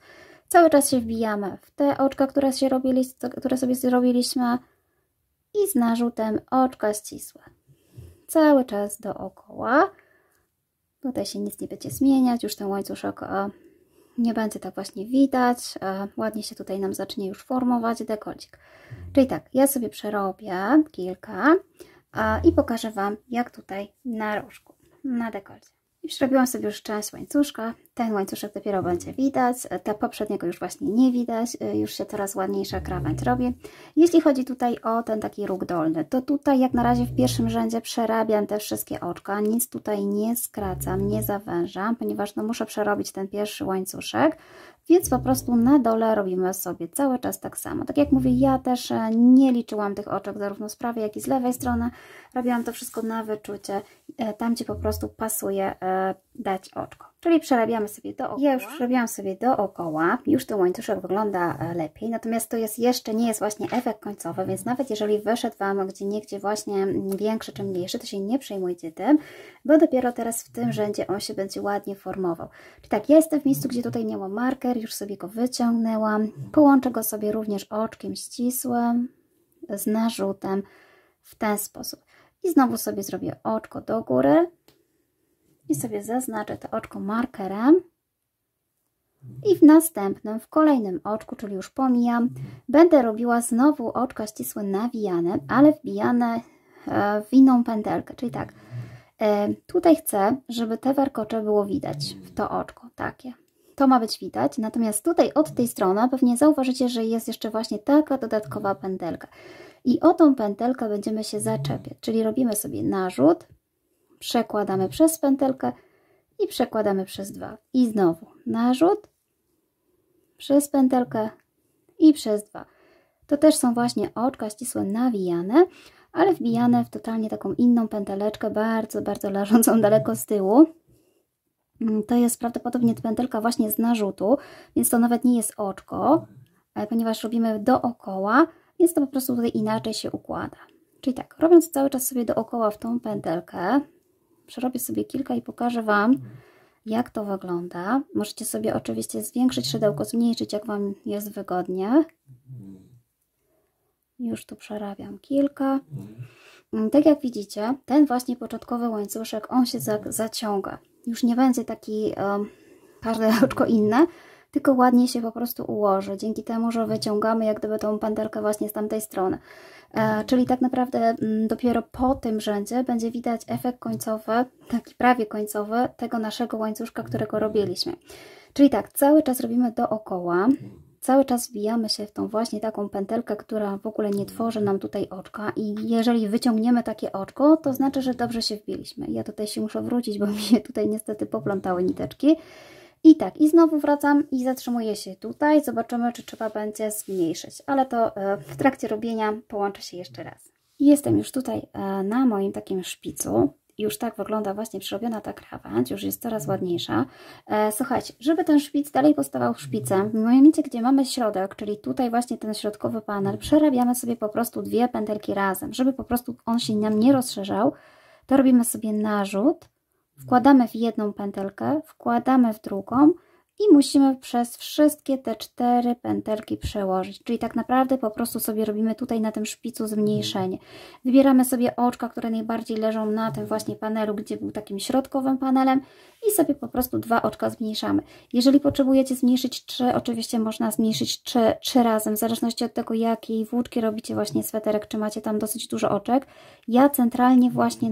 Cały czas się wbijamy w te oczka, które sobie zrobiliśmy i z narzutem oczka ścisłe. Cały czas dookoła. Tutaj się nic nie będzie zmieniać, już ten łańcuszek nie będzie tak właśnie widać. Ładnie się tutaj nam zacznie już formować dekolcik. Czyli tak, ja sobie przerobię kilka i pokażę Wam, jak tutaj na różku, na dekolcie. I przerobiłam sobie już część łańcuszka. Ten łańcuszek dopiero będzie widać. Te poprzedniego już właśnie nie widać. Już się coraz ładniejsza krawędź robi. Jeśli chodzi tutaj o ten taki róg dolny, to tutaj jak na razie w pierwszym rzędzie przerabiam te wszystkie oczka. Nic tutaj nie skracam, nie zawężam, ponieważ no muszę przerobić ten pierwszy łańcuszek. Więc po prostu na dole robimy sobie cały czas tak samo. Tak jak mówię, ja też nie liczyłam tych oczek zarówno z prawej, jak i z lewej strony. Robiłam to wszystko na wyczucie, tam gdzie po prostu pasuje dać oczko. Czyli przerabiamy sobie dookoła. Ja już przerabiałam sobie dookoła, już ten łańcuszek wygląda lepiej, natomiast to jest jeszcze nie jest właśnie efekt końcowy, więc nawet jeżeli wyszedł Wam gdzieniegdzie właśnie większy czy mniejszy, to się nie przejmujcie tym, bo dopiero teraz w tym rzędzie on się będzie ładnie formował. Czyli tak, ja jestem w miejscu, gdzie tutaj miałam marker, już sobie go wyciągnęłam, połączę go sobie również oczkiem ścisłym z narzutem w ten sposób. I znowu sobie zrobię oczko do góry i sobie zaznaczę to oczko markerem i w następnym, w kolejnym oczku, czyli już pomijam, będę robiła znowu oczka ścisłe nawijane, ale wbijane w inną pętelkę, czyli tak, tutaj chcę, żeby te warkocze było widać w to oczko, takie. To ma być widać, natomiast tutaj od tej strony pewnie zauważycie, że jest jeszcze właśnie taka dodatkowa pętelka. I o tą pętelkę będziemy się zaczepiać, czyli robimy sobie narzut, przekładamy przez pętelkę i przekładamy przez dwa. I znowu narzut, przez pętelkę i przez dwa. To też są właśnie oczka ścisłe nawijane, ale wbijane w totalnie taką inną pęteleczkę, bardzo, bardzo leżącą daleko z tyłu. To jest prawdopodobnie pętelka właśnie z narzutu, więc to nawet nie jest oczko, ponieważ robimy dookoła, więc to po prostu tutaj inaczej się układa. Czyli tak, robiąc cały czas sobie dookoła w tą pętelkę, przerobię sobie kilka i pokażę Wam, jak to wygląda. Możecie sobie oczywiście zwiększyć szydełko, zmniejszyć, jak Wam jest wygodnie. Już tu przerabiam kilka. Tak jak widzicie, ten właśnie początkowy łańcuszek, on się zaciąga. Już nie będzie taki każde oczko inne, tylko ładnie się po prostu ułoży. Dzięki temu, że wyciągamy jak gdyby tą pętelkę właśnie z tamtej strony. Czyli tak naprawdę dopiero po tym rzędzie będzie widać efekt końcowy, taki prawie końcowy tego naszego łańcuszka, którego robiliśmy. Czyli tak, cały czas robimy dookoła, cały czas wbijamy się w tą właśnie taką pętelkę, która w ogóle nie tworzy nam tutaj oczka i jeżeli wyciągniemy takie oczko, to znaczy, że dobrze się wbiliśmy. Ja tutaj się muszę wrócić, bo mi się tutaj niestety poplątały niteczki. I tak, i znowu wracam i zatrzymuję się tutaj. Zobaczymy, czy trzeba będzie zmniejszyć. Ale to w trakcie robienia połączę się jeszcze raz. Jestem już tutaj na moim takim szpicu. Już tak wygląda właśnie przerobiona ta krawędź. Już jest coraz ładniejsza. Słuchajcie, żeby ten szpic dalej postawał szpicem, w momencie, gdzie mamy środek, czyli tutaj właśnie ten środkowy panel, przerabiamy sobie po prostu dwie pętelki razem. Żeby po prostu on się nam nie rozszerzał, to robimy sobie narzut. Wkładamy w jedną pętelkę, wkładamy w drugą i musimy przez wszystkie te 4 pętelki przełożyć. Czyli tak naprawdę po prostu sobie robimy tutaj na tym szpicu zmniejszenie. Wybieramy sobie oczka, które najbardziej leżą na tym właśnie panelu, gdzie był takim środkowym panelem i sobie po prostu 2 oczka zmniejszamy. Jeżeli potrzebujecie zmniejszyć 3, oczywiście można zmniejszyć 3 razem, w zależności od tego, jakiej włóczki robicie właśnie sweterek, czy macie tam dosyć dużo oczek. Ja centralnie właśnie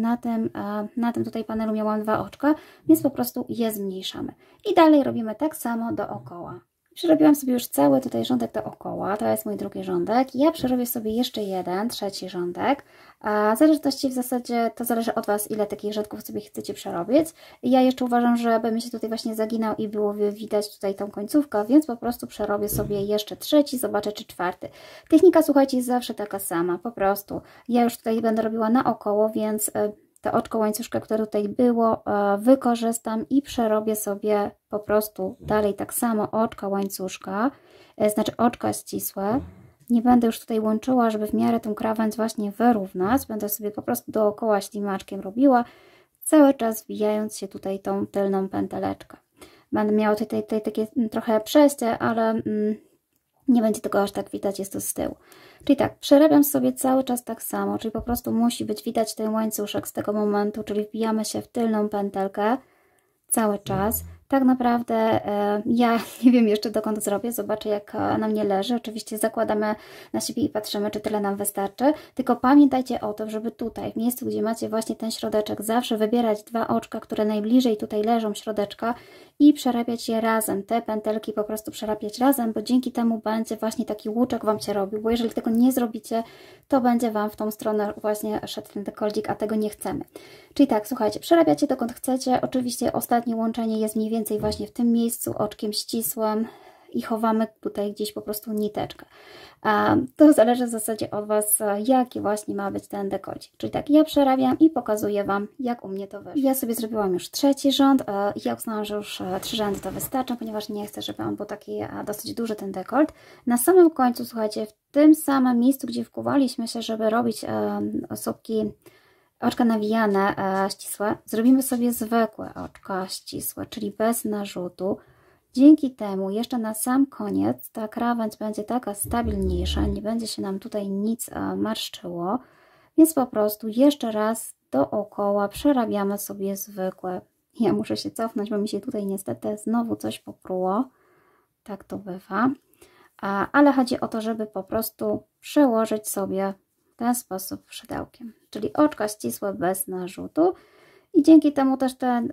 na tym tutaj panelu miałam 2 oczka, więc po prostu je zmniejszamy. I dalej robimy tak samo dookoła. Przerobiłam sobie już cały tutaj rządek dookoła, to jest mój drugi rządek. Ja przerobię sobie jeszcze jeden, trzeci rządek. A w zależności w zasadzie to zależy od Was, ile takich rządków sobie chcecie przerobić. Ja jeszcze uważam, żeby mi się tutaj właśnie zaginał i było widać tutaj tą końcówkę, więc po prostu przerobię sobie jeszcze trzeci, zobaczę czy czwarty. Technika, słuchajcie, jest zawsze taka sama, po prostu. Ja już tutaj będę robiła naokoło, więc to oczko łańcuszka, które tutaj było, wykorzystam i przerobię sobie po prostu dalej tak samo oczka łańcuszka, znaczy oczka ścisłe, Nie będę już tutaj łączyła, żeby w miarę tą krawędź właśnie wyrównać. Będę sobie po prostu dookoła ślimaczkiem robiła, cały czas wbijając się tutaj tą tylną pęteleczkę. Będę miała tutaj takie trochę przejście, ale nie będzie tego aż tak widać, jest to z tyłu. Czyli tak, przerabiam sobie cały czas tak samo, czyli po prostu musi być widać ten łańcuszek z tego momentu, czyli wbijamy się w tylną pętelkę cały czas. Tak naprawdę ja nie wiem jeszcze dokąd zrobię, zobaczę jak na mnie leży. Oczywiście zakładamy na siebie i patrzymy, czy tyle nam wystarczy. Tylko pamiętajcie o tym, żeby tutaj, w miejscu, gdzie macie właśnie ten środeczek, zawsze wybierać dwa oczka, które najbliżej tutaj leżą środeczka i przerabiać je razem. Te pętelki po prostu przerabiać razem, bo dzięki temu będzie właśnie taki łuczek Wam się robił, bo jeżeli tego nie zrobicie, to będzie Wam w tą stronę właśnie szedł ten dekoldzik, a tego nie chcemy. Czyli tak, słuchajcie, przerabiacie dokąd chcecie. Oczywiście ostatnie łączenie jest mniej więcej właśnie w tym miejscu, oczkiem ścisłym i chowamy tutaj gdzieś po prostu niteczkę. To zależy w zasadzie od Was, jaki właśnie ma być ten dekolcik. Czyli tak, ja przerabiam i pokazuję Wam, jak u mnie to wyszło. Ja sobie zrobiłam już trzeci rząd. Ja uznałam, że już 3 rzędy to wystarczą, ponieważ nie chcę, żeby on był taki dosyć duży, ten dekolt. Na samym końcu, słuchajcie, w tym samym miejscu, gdzie wkuwaliśmy się, żeby robić osóbki, oczka nawijane ścisłe, zrobimy sobie zwykłe oczka ścisłe, czyli bez narzutu. Dzięki temu jeszcze na sam koniec ta krawędź będzie taka stabilniejsza, nie będzie się nam tutaj nic marszczyło, więc po prostu jeszcze raz dookoła przerabiamy sobie zwykłe. Ja muszę się cofnąć, bo mi się tutaj niestety znowu coś popruło. Tak to bywa. Ale chodzi o to, żeby po prostu przełożyć sobie w ten sposób szydełkiem. Czyli oczka ścisłe bez narzutu i dzięki temu też te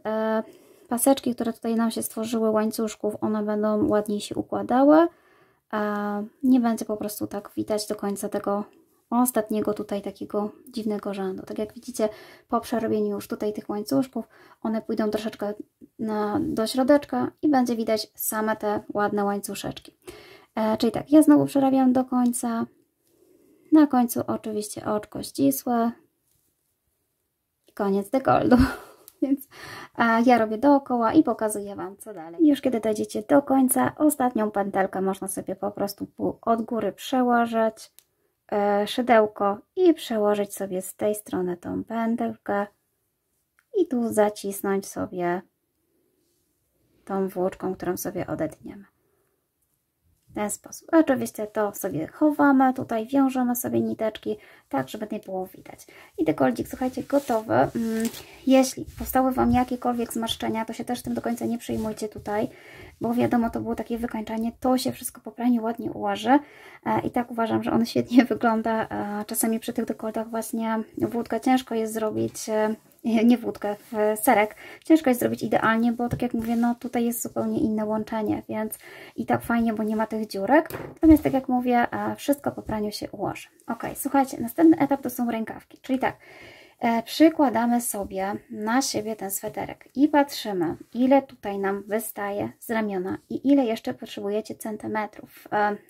paseczki, które tutaj nam się stworzyły, łańcuszków, one będą ładniej się układały. Nie będzie po prostu tak widać do końca tego ostatniego tutaj takiego dziwnego rzędu. Tak jak widzicie, po przerobieniu już tutaj tych łańcuszków, one pójdą troszeczkę do środeczka i będzie widać same te ładne łańcuszeczki. Czyli tak, ja znowu przerabiam do końca. Na końcu oczywiście oczko ścisłe i koniec dekoldu. Więc ja robię dookoła i pokazuję Wam, co dalej. Już kiedy dojdziecie do końca, ostatnią pętelkę można sobie po prostu od góry przełożyć, szydełko i przełożyć sobie z tej strony tą pętelkę i tu zacisnąć sobie tą włóczką, którą sobie odetniemy. W ten sposób. Oczywiście to sobie chowamy, tutaj wiążemy sobie niteczki, tak żeby nie było widać. I dekoldzik, słuchajcie, gotowy. Jeśli powstały Wam jakiekolwiek zmarszczenia, to się też tym do końca nie przejmujcie tutaj, bo wiadomo, to było takie wykończenie, to się wszystko po praniu ładnie ułoży. I tak uważam, że on świetnie wygląda. Czasami przy tych dekoltach właśnie włódkę ciężko jest zrobić, nie włódkę, serek. Ciężko jest zrobić idealnie, bo tak jak mówię, no tutaj jest zupełnie inne łączenie, więc i tak fajnie, bo nie ma tych dziurek. Natomiast tak jak mówię, wszystko po praniu się ułoży. Ok, słuchajcie, następny etap to są rękawki, czyli tak, przykładamy sobie na siebie ten sweterek i patrzymy, ile tutaj nam wystaje z ramiona i ile jeszcze potrzebujecie centymetrów.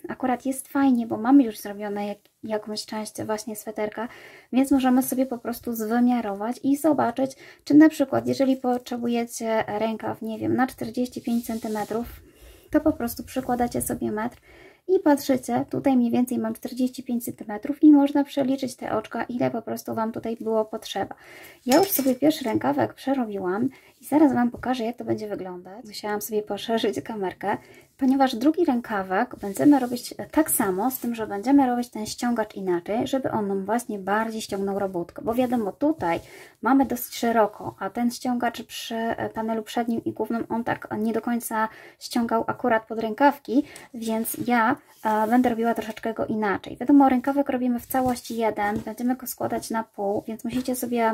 Akurat jest fajnie, bo mamy już zrobione jakąś część właśnie sweterka, więc możemy sobie po prostu zwymiarować i zobaczyć, czy na przykład, jeżeli potrzebujecie rękaw, nie wiem, na 45 cm, to po prostu przykładacie sobie metr i patrzycie, tutaj mniej więcej mam 45 cm i można przeliczyć te oczka, ile po prostu Wam tutaj było potrzeba. Ja już sobie pierwszy rękawek przerobiłam i zaraz Wam pokażę, jak to będzie wyglądać. Musiałam sobie poszerzyć kamerkę, ponieważ drugi rękawek będziemy robić tak samo, z tym, że będziemy robić ten ściągacz inaczej, żeby on nam właśnie bardziej ściągnął robótkę, bo wiadomo, tutaj mamy dosyć szeroko, a ten ściągacz przy panelu przednim i głównym, on tak nie do końca ściągał akurat pod rękawki, więc ja będę robiła troszeczkę go inaczej. Wiadomo, rękawek robimy w całości jeden, będziemy go składać na pół, więc musicie sobie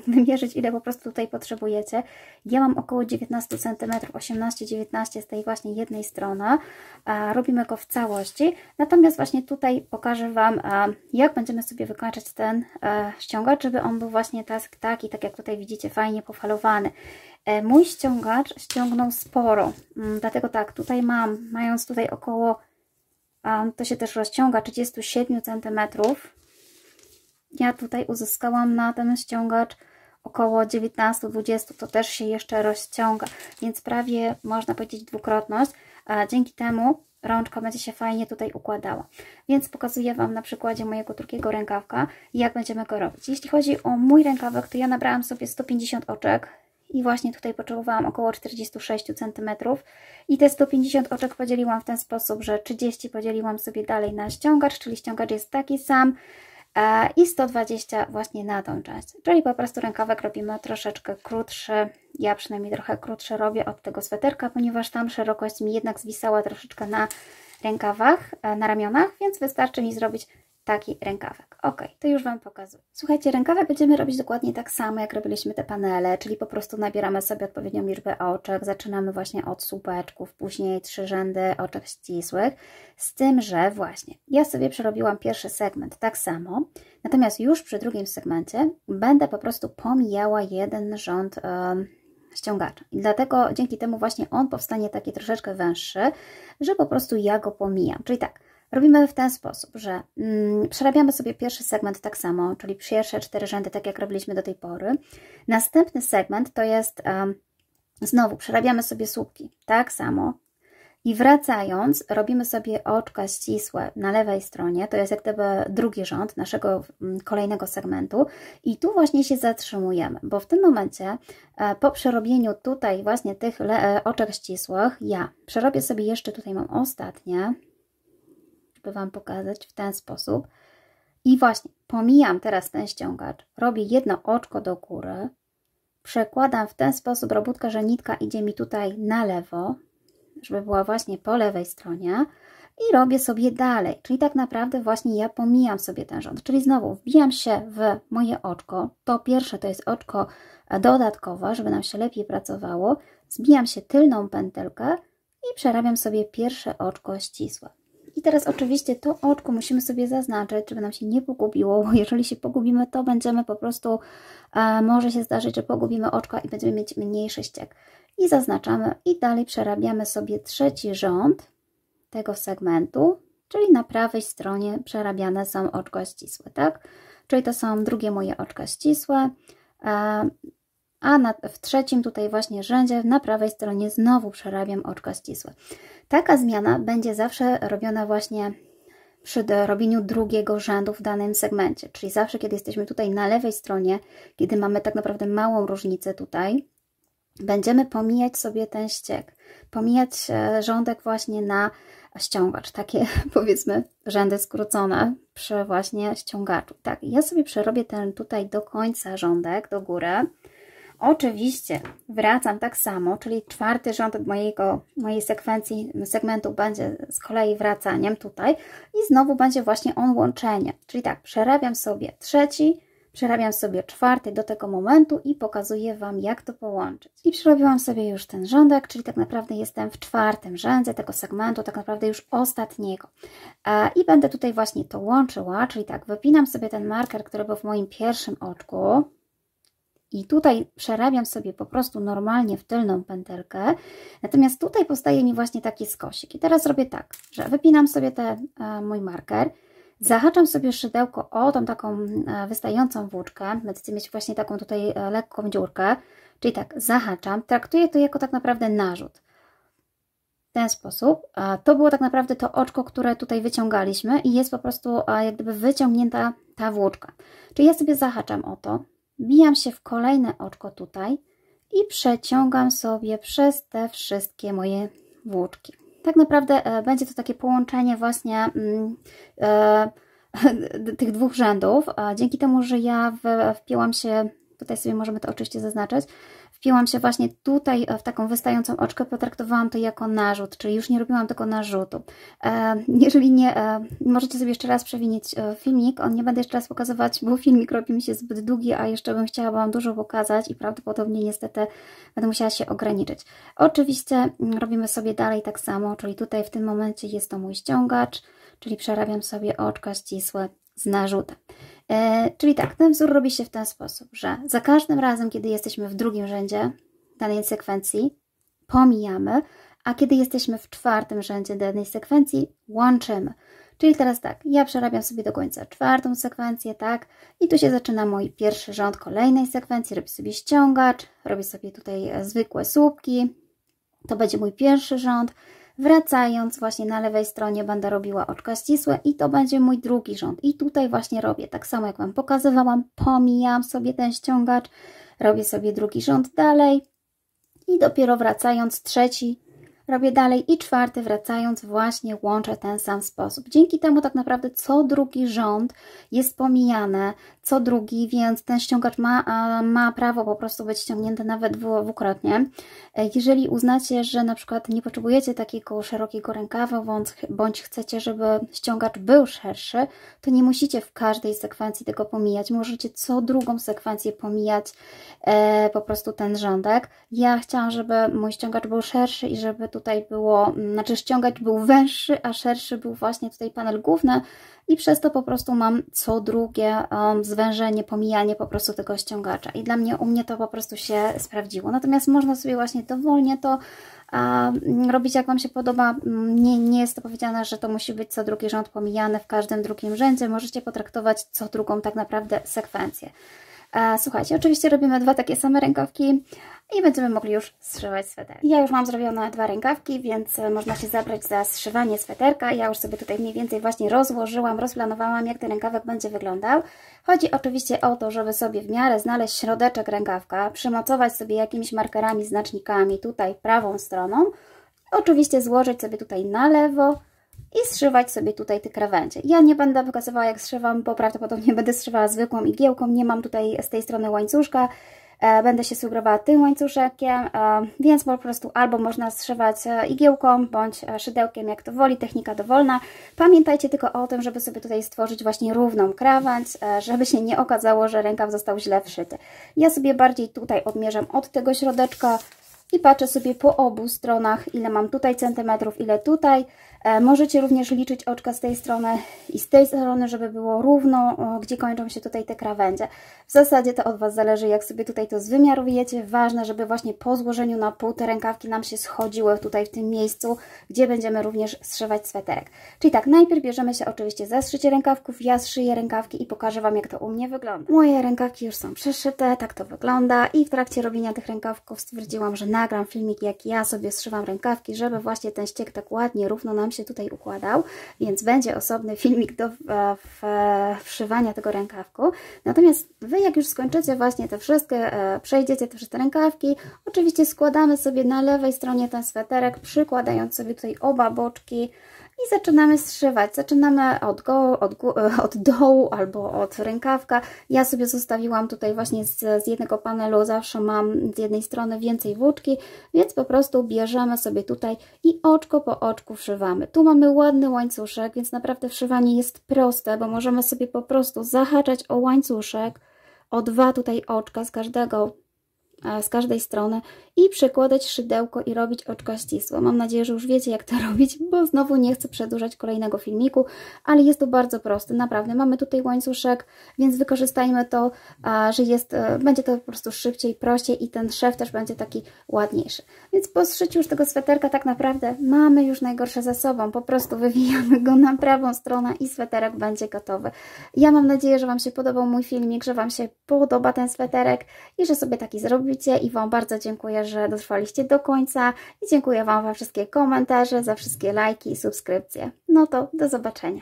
wymierzyć, ile po prostu tutaj potrzebujecie. Ja mam około 19 cm, 18-19 z tej właśnie jednej strony. Robimy go w całości, natomiast właśnie tutaj pokażę Wam, jak będziemy sobie wykończyć ten ściągacz, żeby on był właśnie tak jak tutaj widzicie, fajnie pofalowany. Mój ściągacz ściągnął sporo, dlatego tak, tutaj mając tutaj około, to się też rozciąga, 37 cm, ja tutaj uzyskałam na ten ściągacz około 19-20, to też się jeszcze rozciąga, więc prawie można powiedzieć dwukrotność. Dzięki temu rączka będzie się fajnie tutaj układała. Więc pokazuję Wam na przykładzie mojego drugiego rękawka, jak będziemy go robić. Jeśli chodzi o mój rękawek, to ja nabrałam sobie 150 oczek i właśnie tutaj potrzebowałam około 46 cm i te 150 oczek podzieliłam w ten sposób, że 30 podzieliłam sobie dalej na ściągacz, czyli ściągacz jest taki sam, i 120 właśnie na tą część. Czyli po prostu rękawek robimy troszeczkę krótszy. Ja przynajmniej trochę krótszy robię od tego sweterka, ponieważ tam szerokość mi jednak zwisała troszeczkę na rękawach, na ramionach, więc wystarczy mi zrobić taki rękawek. Ok, to już Wam pokazuję. Słuchajcie, rękawek będziemy robić dokładnie tak samo, jak robiliśmy te panele, czyli po prostu nabieramy sobie odpowiednią liczbę oczek, zaczynamy właśnie od słupeczków, później 3 rzędy oczek ścisłych, z tym, że właśnie ja sobie przerobiłam pierwszy segment tak samo, natomiast już przy drugim segmencie będę po prostu pomijała jeden rząd ściągacza. I dlatego dzięki temu właśnie on powstanie taki troszeczkę węższy, że po prostu ja go pomijam. Czyli tak, robimy w ten sposób, że przerabiamy sobie pierwszy segment tak samo, czyli pierwsze 4 rzędy, tak jak robiliśmy do tej pory. Następny segment to jest, znowu przerabiamy sobie słupki, tak samo. I wracając, robimy sobie oczka ścisłe na lewej stronie, to jest jak gdyby drugi rząd naszego kolejnego segmentu i tu właśnie się zatrzymujemy, bo w tym momencie po przerobieniu tutaj właśnie tych oczek ścisłych, ja przerobię sobie jeszcze, tutaj mam ostatnie, żeby Wam pokazać w ten sposób i właśnie pomijam teraz ten ściągacz, robię jedno oczko do góry, przekładam w ten sposób robótkę, że nitka idzie mi tutaj na lewo, żeby była właśnie po lewej stronie i robię sobie dalej, czyli tak naprawdę właśnie ja pomijam sobie ten rząd, czyli znowu wbijam się w moje oczko, to pierwsze to jest oczko dodatkowe, żeby nam się lepiej pracowało, zbijam się tylną pętelkę i przerabiam sobie pierwsze oczko ścisłe. I teraz oczywiście to oczko musimy sobie zaznaczyć, żeby nam się nie pogubiło, bo jeżeli się pogubimy, to będziemy po prostu, może się zdarzyć, że pogubimy oczka i będziemy mieć mniejszy ściek. I zaznaczamy i dalej przerabiamy sobie trzeci rząd tego segmentu, czyli na prawej stronie przerabiane są oczka ścisłe, tak? Czyli to są drugie moje oczka ścisłe, a w trzecim tutaj właśnie rzędzie na prawej stronie znowu przerabiam oczka ścisłe. Taka zmiana będzie zawsze robiona właśnie przy robieniu drugiego rzędu w danym segmencie, czyli zawsze kiedy jesteśmy tutaj na lewej stronie, kiedy mamy tak naprawdę małą różnicę tutaj, będziemy pomijać sobie ten ściek, pomijać rządek właśnie na ściągacz, takie powiedzmy rzędy skrócone przy właśnie ściągaczu. Tak, ja sobie przerobię ten tutaj do końca rządek, do góry. Oczywiście wracam tak samo, czyli czwarty rząd mojej sekwencji, segmentu będzie z kolei wracaniem tutaj i znowu będzie właśnie on łączenie. Czyli tak, przerabiam sobie trzeci, przerabiam sobie czwarty do tego momentu i pokazuję Wam, jak to połączyć. I przerobiłam sobie już ten rządek, czyli tak naprawdę jestem w czwartym rzędzie tego segmentu, tak naprawdę już ostatniego. I będę tutaj właśnie to łączyła, czyli tak, wypinam sobie ten marker, który był w moim pierwszym oczku, i tutaj przerabiam sobie po prostu normalnie w tylną pętelkę, natomiast tutaj powstaje mi właśnie taki skosik. I teraz robię tak, że wypinam sobie mój marker, zahaczam sobie szydełko o tą taką wystającą włóczkę, będziecie mieć właśnie taką tutaj lekką dziurkę, czyli tak, zahaczam, traktuję to jako tak naprawdę narzut. W ten sposób. To było tak naprawdę to oczko, które tutaj wyciągaliśmy i jest po prostu jak gdyby wyciągnięta ta włóczka. Czyli ja sobie zahaczam o to, wbijam się w kolejne oczko tutaj i przeciągam sobie przez te wszystkie moje włóczki. Tak naprawdę będzie to takie połączenie właśnie tych dwóch rzędów. Dzięki temu, że ja wpięłam się, tutaj sobie możemy to oczywiście zaznaczyć, wpięłam się właśnie tutaj w taką wystającą oczkę, potraktowałam to jako narzut, czyli już nie robiłam tego narzutu. Jeżeli nie, możecie sobie jeszcze raz przewinić filmik, nie będę jeszcze raz pokazywać, bo filmik robi mi się zbyt długi, a jeszcze bym chciała Wam dużo pokazać i prawdopodobnie niestety będę musiała się ograniczyć. Oczywiście robimy sobie dalej tak samo, czyli tutaj w tym momencie jest to mój ściągacz, czyli przerabiam sobie oczka ścisłe z narzutem. Czyli tak, ten wzór robi się w ten sposób, że za każdym razem, kiedy jesteśmy w drugim rzędzie danej sekwencji, pomijamy, a kiedy jesteśmy w czwartym rzędzie danej sekwencji, łączymy. Czyli teraz tak, ja przerabiam sobie do końca czwartą sekwencję, tak, i tu się zaczyna mój pierwszy rząd kolejnej sekwencji, robię sobie ściągacz, robię sobie tutaj zwykłe słupki, to będzie mój pierwszy rząd, Wracając właśnie na lewej stronie będę robiła oczka ścisłe i to będzie mój drugi rząd. I tutaj właśnie robię tak samo jak Wam pokazywałam, pomijam sobie ten ściągacz, robię sobie drugi rząd dalej i dopiero wracając trzeci robię dalej i czwarty wracając właśnie łączę ten sam sposób. Dzięki temu tak naprawdę co drugi rząd jest pomijane, co drugi, więc ten ściągacz ma prawo po prostu być ściągnięty nawet dwukrotnie. Jeżeli uznacie, że na przykład nie potrzebujecie takiego szerokiego rękawa, bądź chcecie, żeby ściągacz był szerszy, to nie musicie w każdej sekwencji tego pomijać. Możecie co drugą sekwencję pomijać po prostu ten rządek. Ja chciałam, żeby mój ściągacz był szerszy i żeby tutaj było, znaczy ściągacz był węższy, a szerszy był właśnie tutaj panel główny i przez to po prostu mam co drugie zwężenie, pomijanie po prostu tego ściągacza i u mnie to po prostu się sprawdziło. Natomiast można sobie właśnie dowolnie to robić jak Wam się podoba. Nie jest to powiedziane, że to musi być co drugi rząd pomijany w każdym drugim rzędzie. Możecie potraktować co drugą tak naprawdę sekwencję. Słuchajcie, oczywiście robimy dwa takie same rękawki i będziemy mogli już zszywać sweterek. Ja już mam zrobione dwa rękawki, więc można się zabrać za zszywanie sweterka. Ja już sobie tutaj mniej więcej właśnie rozłożyłam, rozplanowałam, jak ten rękawek będzie wyglądał. Chodzi oczywiście o to, żeby sobie w miarę znaleźć środeczek rękawka, przymocować sobie jakimiś markerami, znacznikami tutaj prawą stroną. Oczywiście złożyć sobie tutaj na lewo i zszywać sobie tutaj te krawędzie. Ja nie będę pokazywała jak zszywam, bo prawdopodobnie będę zszywała zwykłą igiełką, nie mam tutaj z tej strony łańcuszka, będę się sugerowała tym łańcuszkiem, więc po prostu albo można zszywać igiełką, bądź szydełkiem, jak to woli, technika dowolna. Pamiętajcie tylko o tym, żeby sobie tutaj stworzyć właśnie równą krawędź, żeby się nie okazało, że rękaw został źle wszyty. Ja sobie bardziej tutaj odmierzam od tego środeczka i patrzę sobie po obu stronach, ile mam tutaj centymetrów, ile tutaj. Możecie również liczyć oczka z tej strony i z tej strony, żeby było równo, gdzie kończą się tutaj te krawędzie. W zasadzie to od Was zależy, jak sobie tutaj to zwymiarujecie. Ważne, żeby właśnie po złożeniu na pół te rękawki nam się schodziły tutaj w tym miejscu, gdzie będziemy również zszywać sweterek. Czyli tak, najpierw bierzemy się oczywiście za zszycie rękawków. Ja zszyję rękawki i pokażę Wam, jak to u mnie wygląda. Moje rękawki już są przeszyte, tak to wygląda i w trakcie robienia tych rękawków stwierdziłam, że nagram filmik, jak ja sobie zszywam rękawki, żeby właśnie ten ściek tak ładnie, równo nam się tutaj układał, więc będzie osobny filmik do wszywania tego rękawku. Natomiast Wy, jak już skończycie właśnie te wszystkie, przejdziecie te wszystkie rękawki, oczywiście składamy sobie na lewej stronie ten sweterek, przykładając sobie tutaj oba boczki i zaczynamy zszywać. Zaczynamy od dołu albo od rękawka. Ja sobie zostawiłam tutaj właśnie z jednego panelu, zawsze mam z jednej strony więcej włóczki, więc po prostu bierzemy sobie tutaj i oczko po oczku wszywamy. Tu mamy ładny łańcuszek, więc naprawdę wszywanie jest proste, bo możemy sobie po prostu zahaczać o łańcuszek, o dwa tutaj oczka z każdej strony i przykładać szydełko i robić oczka ścisłe. Mam nadzieję, że już wiecie, jak to robić, bo znowu nie chcę przedłużać kolejnego filmiku, ale jest to bardzo proste, naprawdę. Mamy tutaj łańcuszek, więc wykorzystajmy to, że będzie to po prostu szybciej, prościej i ten szef też będzie taki ładniejszy. Więc po zszyciu już tego sweterka tak naprawdę mamy już najgorsze za sobą. Po prostu wywijamy go na prawą stronę i sweterek będzie gotowy. Ja mam nadzieję, że Wam się podobał mój filmik, że Wam się podoba ten sweterek i że sobie taki zrobicie i Wam bardzo dziękuję, że dotrwaliście do końca i dziękuję Wam za wszystkie komentarze, za wszystkie lajki i subskrypcje. No to do zobaczenia.